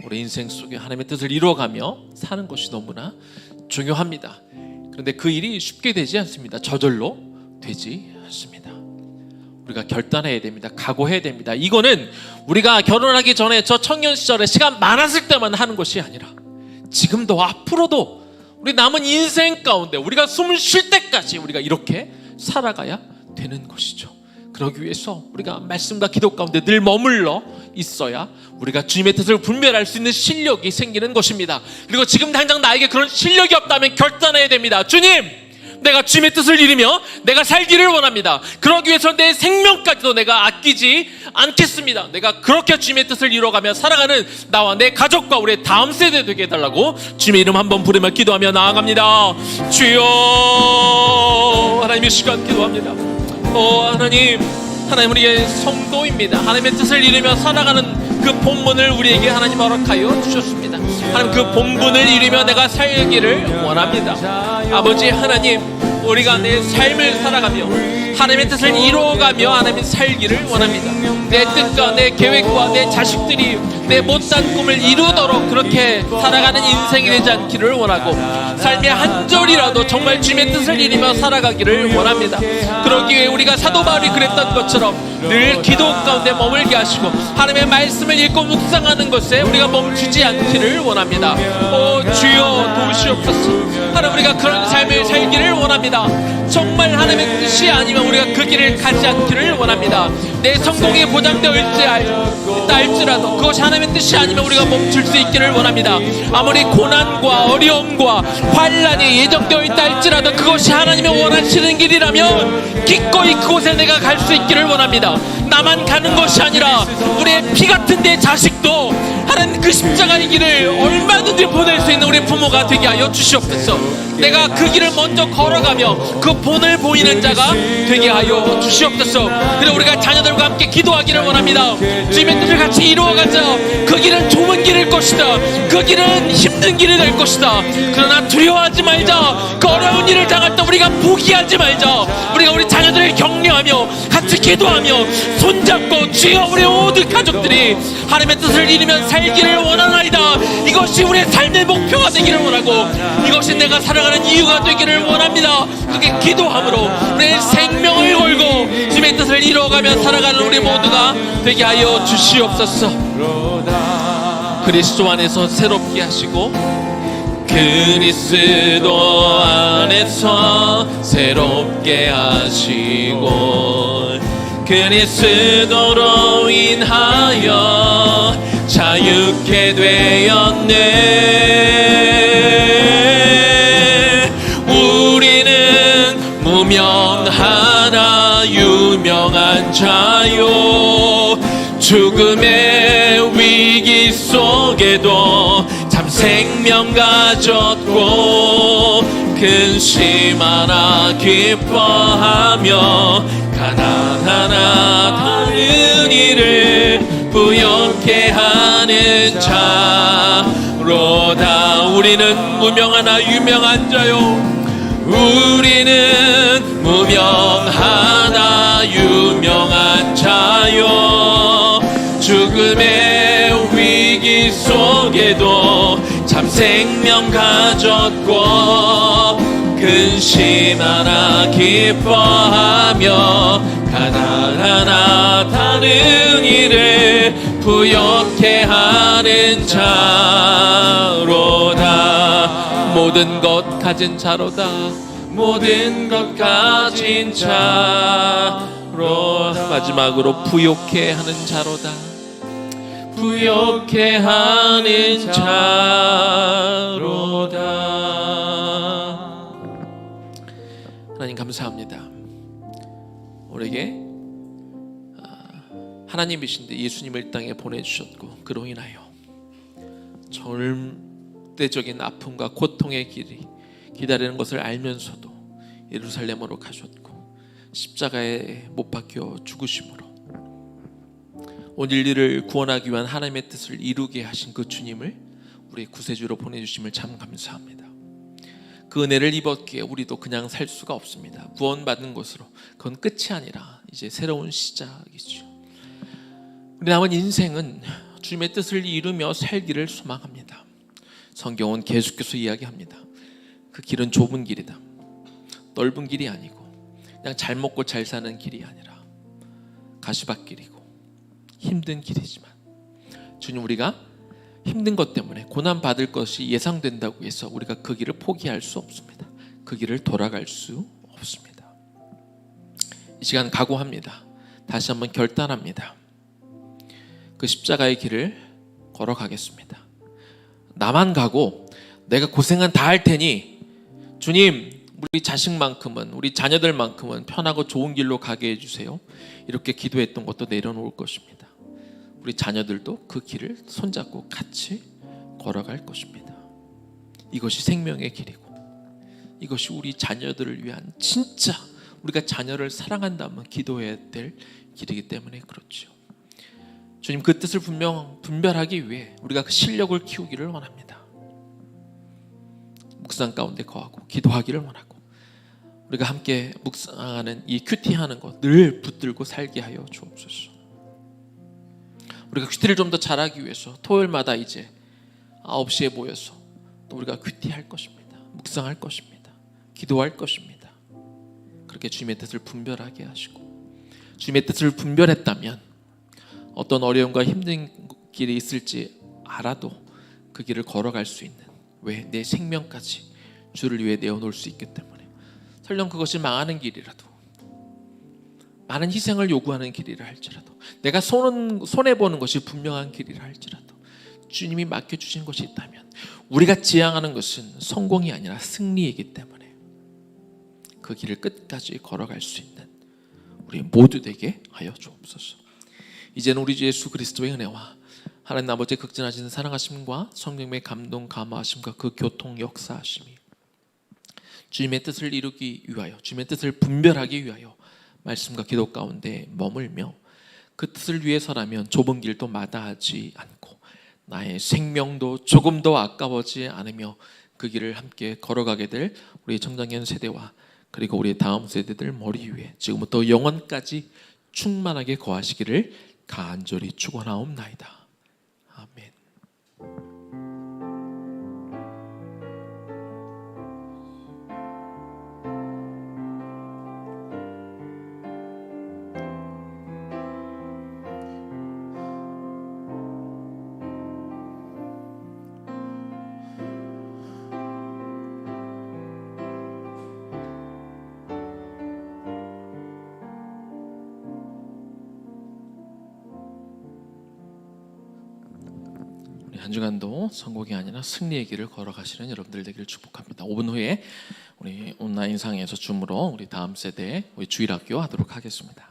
[SPEAKER 2] 우리 인생 속에 하나님의 뜻을 이루어가며 사는 것이 너무나 중요합니다. 그런데 그 일이 쉽게 되지 않습니다. 저절로 되지 않습니다. 우리가 결단해야 됩니다. 각오해야 됩니다. 이거는 우리가 결혼하기 전에 저 청년 시절에 시간 많았을 때만 하는 것이 아니라 지금도 앞으로도 우리 남은 인생 가운데 우리가 숨을 쉴 때까지 우리가 이렇게 살아가야 되는 것이죠. 그러기 위해서 우리가 말씀과 기도 가운데 늘 머물러 있어야 우리가 주님의 뜻을 분별할 수 있는 실력이 생기는 것입니다. 그리고 지금 당장 나에게 그런 실력이 없다면 결단해야 됩니다. 주님, 내가 주님의 뜻을 이루며 내가 살기를 원합니다. 그러기 위해서 내 생명까지도 내가 아끼지 않겠습니다. 내가 그렇게 주님의 뜻을 이루어가며 살아가는 나와 내 가족과 우리의 다음 세대 되게 해달라고 주님의 이름 한번 부르며 기도하며 나아갑니다. 주여, 하나님의 시간 기도합니다. 하나님 우리의 성도입니다. 하나님의 뜻을 이루며 살아가는 그 본분을 우리에게 하나님 허락하여 주셨습니다. 하나님 그 본분을 이루며 내가 살기를 원합니다. 아버지 하나님, 우리가 내 삶을 살아가며 하나님의 뜻을 이루어가며 하나님의 살기를 원합니다. 내 뜻과 내 계획과 내 자식들이 내 못난 꿈을 이루도록 그렇게 살아가는 인생이 되지 않기를 원하고 삶의 한 절이라도 정말 주님의 뜻을 이루며 살아가기를 원합니다. 그러기 위해 우리가 사도 바울이 그랬던 것처럼 늘 기도 가운데 머물게 하시고 하나님의 말씀을 읽고 묵상하는 것에 우리가 멈추지 않기를 원합니다. 주여 도우시옵소서. 하나님, 우리가 그런 삶을 살기를 원합니다. 정말 하나님의 뜻이 아니면 우리가 그 길을 가지 않기를 원합니다. 내 성공이 보장되어 있을지라도 그것이 하나님의 뜻이 아니면 우리가 멈출 수 있기를 원합니다. 아무리 고난과 어려움과 환난이 예정되어 있다 할지라도 그것이 하나님의 원하시는 길이라면 기꺼이 그곳에 내가 갈 수 있기를 원합니다. 나만 가는 것이 아니라 우리의 피 같은 내 자식도 하나님 그 십자가의 길을 얼마든지 보낼 수 있는 우리 부모가 되게 하여 주시옵소서. 내가 그 길을 먼저 걸어가며 그 본을 보이는 자가 되게 하여 주시옵소서. 그리고 우리가 자녀들과 함께 기도하기를 원합니다. 주님의 뜻을 같이 이루어가자. 그 길은 좁은 길일 것이다. 그 길은 힘든 길이 될 것이다. 그러나 두려워하지 말자. 그 어려운 일을 당할 때 우리가 포기하지 말자. 우리가 우리 자녀들을 격려하며 같이 기도하며 손잡고 주여 우리 모든 가족들이 하나님의 뜻을 이루면 살기를 원하나이다. 이것이 우리의 삶의 목표가 되기를 원하고 이것이 내가 살아가는 이유가 되기를 원합니다. 그렇게 기도함으로 우리의 생명을 걸고 주님의 뜻을 이루어가며 살아가는 우리 모두가 되게 하여 주시옵소서. 그리스도 안에서 새롭게 하시고 그리스도 안에서 새롭게 하시고 그리스도로 인하여 자유케 되었네. 우리는 무명하나 유명한 자요. 죽음의 위기 속에도 참 생명 가졌고 근심 하나 기뻐하며 가난 하나 다른 일을 부욕해 하는 자로다. 우리는 무명하나 유명한 자요. 우리는 무명하나 유명한 자요. 죽음의 위기 속에도 참 생명 가졌고 근심 하나 기뻐하며 하나하나 다른 일을 부욕해 하는 자로다. 모든 것 가진 자로다. 모든 것 가진 자로다. 마지막으로 부욕해 하는 자로다. 부욕해 하는 자로다. 하나님 감사합니다. 우리에게 하나님이신데 예수님을 이 땅에 보내주셨고, 그로 인하여 절대적인 아픔과 고통의 길이 기다리는 것을 알면서도 예루살렘으로 가셨고, 십자가에 못 박혀 죽으심으로 온 인류를 구원하기 위한 하나님의 뜻을 이루게 하신 그 주님을 우리 구세주로 보내주심을 참 감사합니다. 그 은혜를 입었기에 우리도 그냥 살 수가 없습니다. 구원받은 것으로 그건 끝이 아니라 이제 새로운 시작이죠. 우리 남은 인생은 주님의 뜻을 이루며 살기를 소망합니다. 성경은 계속해서 이야기합니다. 그 길은 좁은 길이다. 넓은 길이 아니고 그냥 잘 먹고 잘 사는 길이 아니라 가시밭길이고 힘든 길이지만, 주님 우리가 힘든 것 때문에 고난 받을 것이 예상된다고 해서 우리가 그 길을 포기할 수 없습니다. 그 길을 돌아갈 수 없습니다. 이 시간 각오합니다. 다시 한번 결단합니다. 그 십자가의 길을 걸어가겠습니다. 나만 가고 내가 고생은 다 할 테니 주님 우리 자식만큼은, 우리 자녀들만큼은 편하고 좋은 길로 가게 해주세요. 이렇게 기도했던 것도 내려놓을 것입니다. 우리 자녀들도 그 길을 손잡고 같이 걸어갈 것입니다. 이것이 생명의 길이고, 이것이 우리 자녀들을 위한, 진짜 우리가 자녀를 사랑한다면 기도해야 될 길이기 때문에 그렇죠. 주님 그 뜻을 분별하기 위해 우리가 그 실력을 키우기를 원합니다. 묵상 가운데 거하고 기도하기를 원하고, 우리가 함께 묵상하는 이 큐티하는 것 늘 붙들고 살게 하여 주옵소서. 우리가 큐티를 좀 더 잘하기 위해서 토요일마다 이제 9시에 모여서 또 우리가 큐티할 것입니다. 묵상할 것입니다. 기도할 것입니다. 그렇게 주님의 뜻을 분별하게 하시고, 주님의 뜻을 분별했다면 어떤 어려움과 힘든 길이 있을지 알아도 그 길을 걸어갈 수 있는, 왜? 내 생명까지 주를 위해 내어놓을 수 있기 때문에. 설령 그것이 망하는 길이라도, 많은 희생을 요구하는 길이라 할지라도, 내가 손해보는 것이 분명한 길이라 할지라도 주님이 맡겨주신 것이 있다면 우리가 지향하는 것은 성공이 아니라 승리이기 때문에 그 길을 끝까지 걸어갈 수 있는 우리 모두 되게 하여 주옵소서. 이제는 우리 주 예수 그리스도의 은혜와 하나님 아버지의 극진하신 사랑하심과 성령의 감동 감화하심과 그 교통 역사하심이 주님의 뜻을 이루기 위하여, 주님의 뜻을 분별하기 위하여 말씀과 기도 가운데 머물며 그 뜻을 위해서라면 좁은 길도 마다하지 않고 나의 생명도 조금도 아까워지 않으며 그 길을 함께 걸어가게 될 우리 청장년 세대와 그리고 우리 다음 세대들 머리 위에 지금부터 영원까지 충만하게 거하시기를 간절히 축원하옵나이다. 아멘. 한 주간도 성공이 아니라 승리의 길을 걸어가시는 여러분들 되기를 축복합니다. 5분 후에 우리 온라인상에서 줌으로 우리 다음 세대 우리 주일학교 하도록 하겠습니다.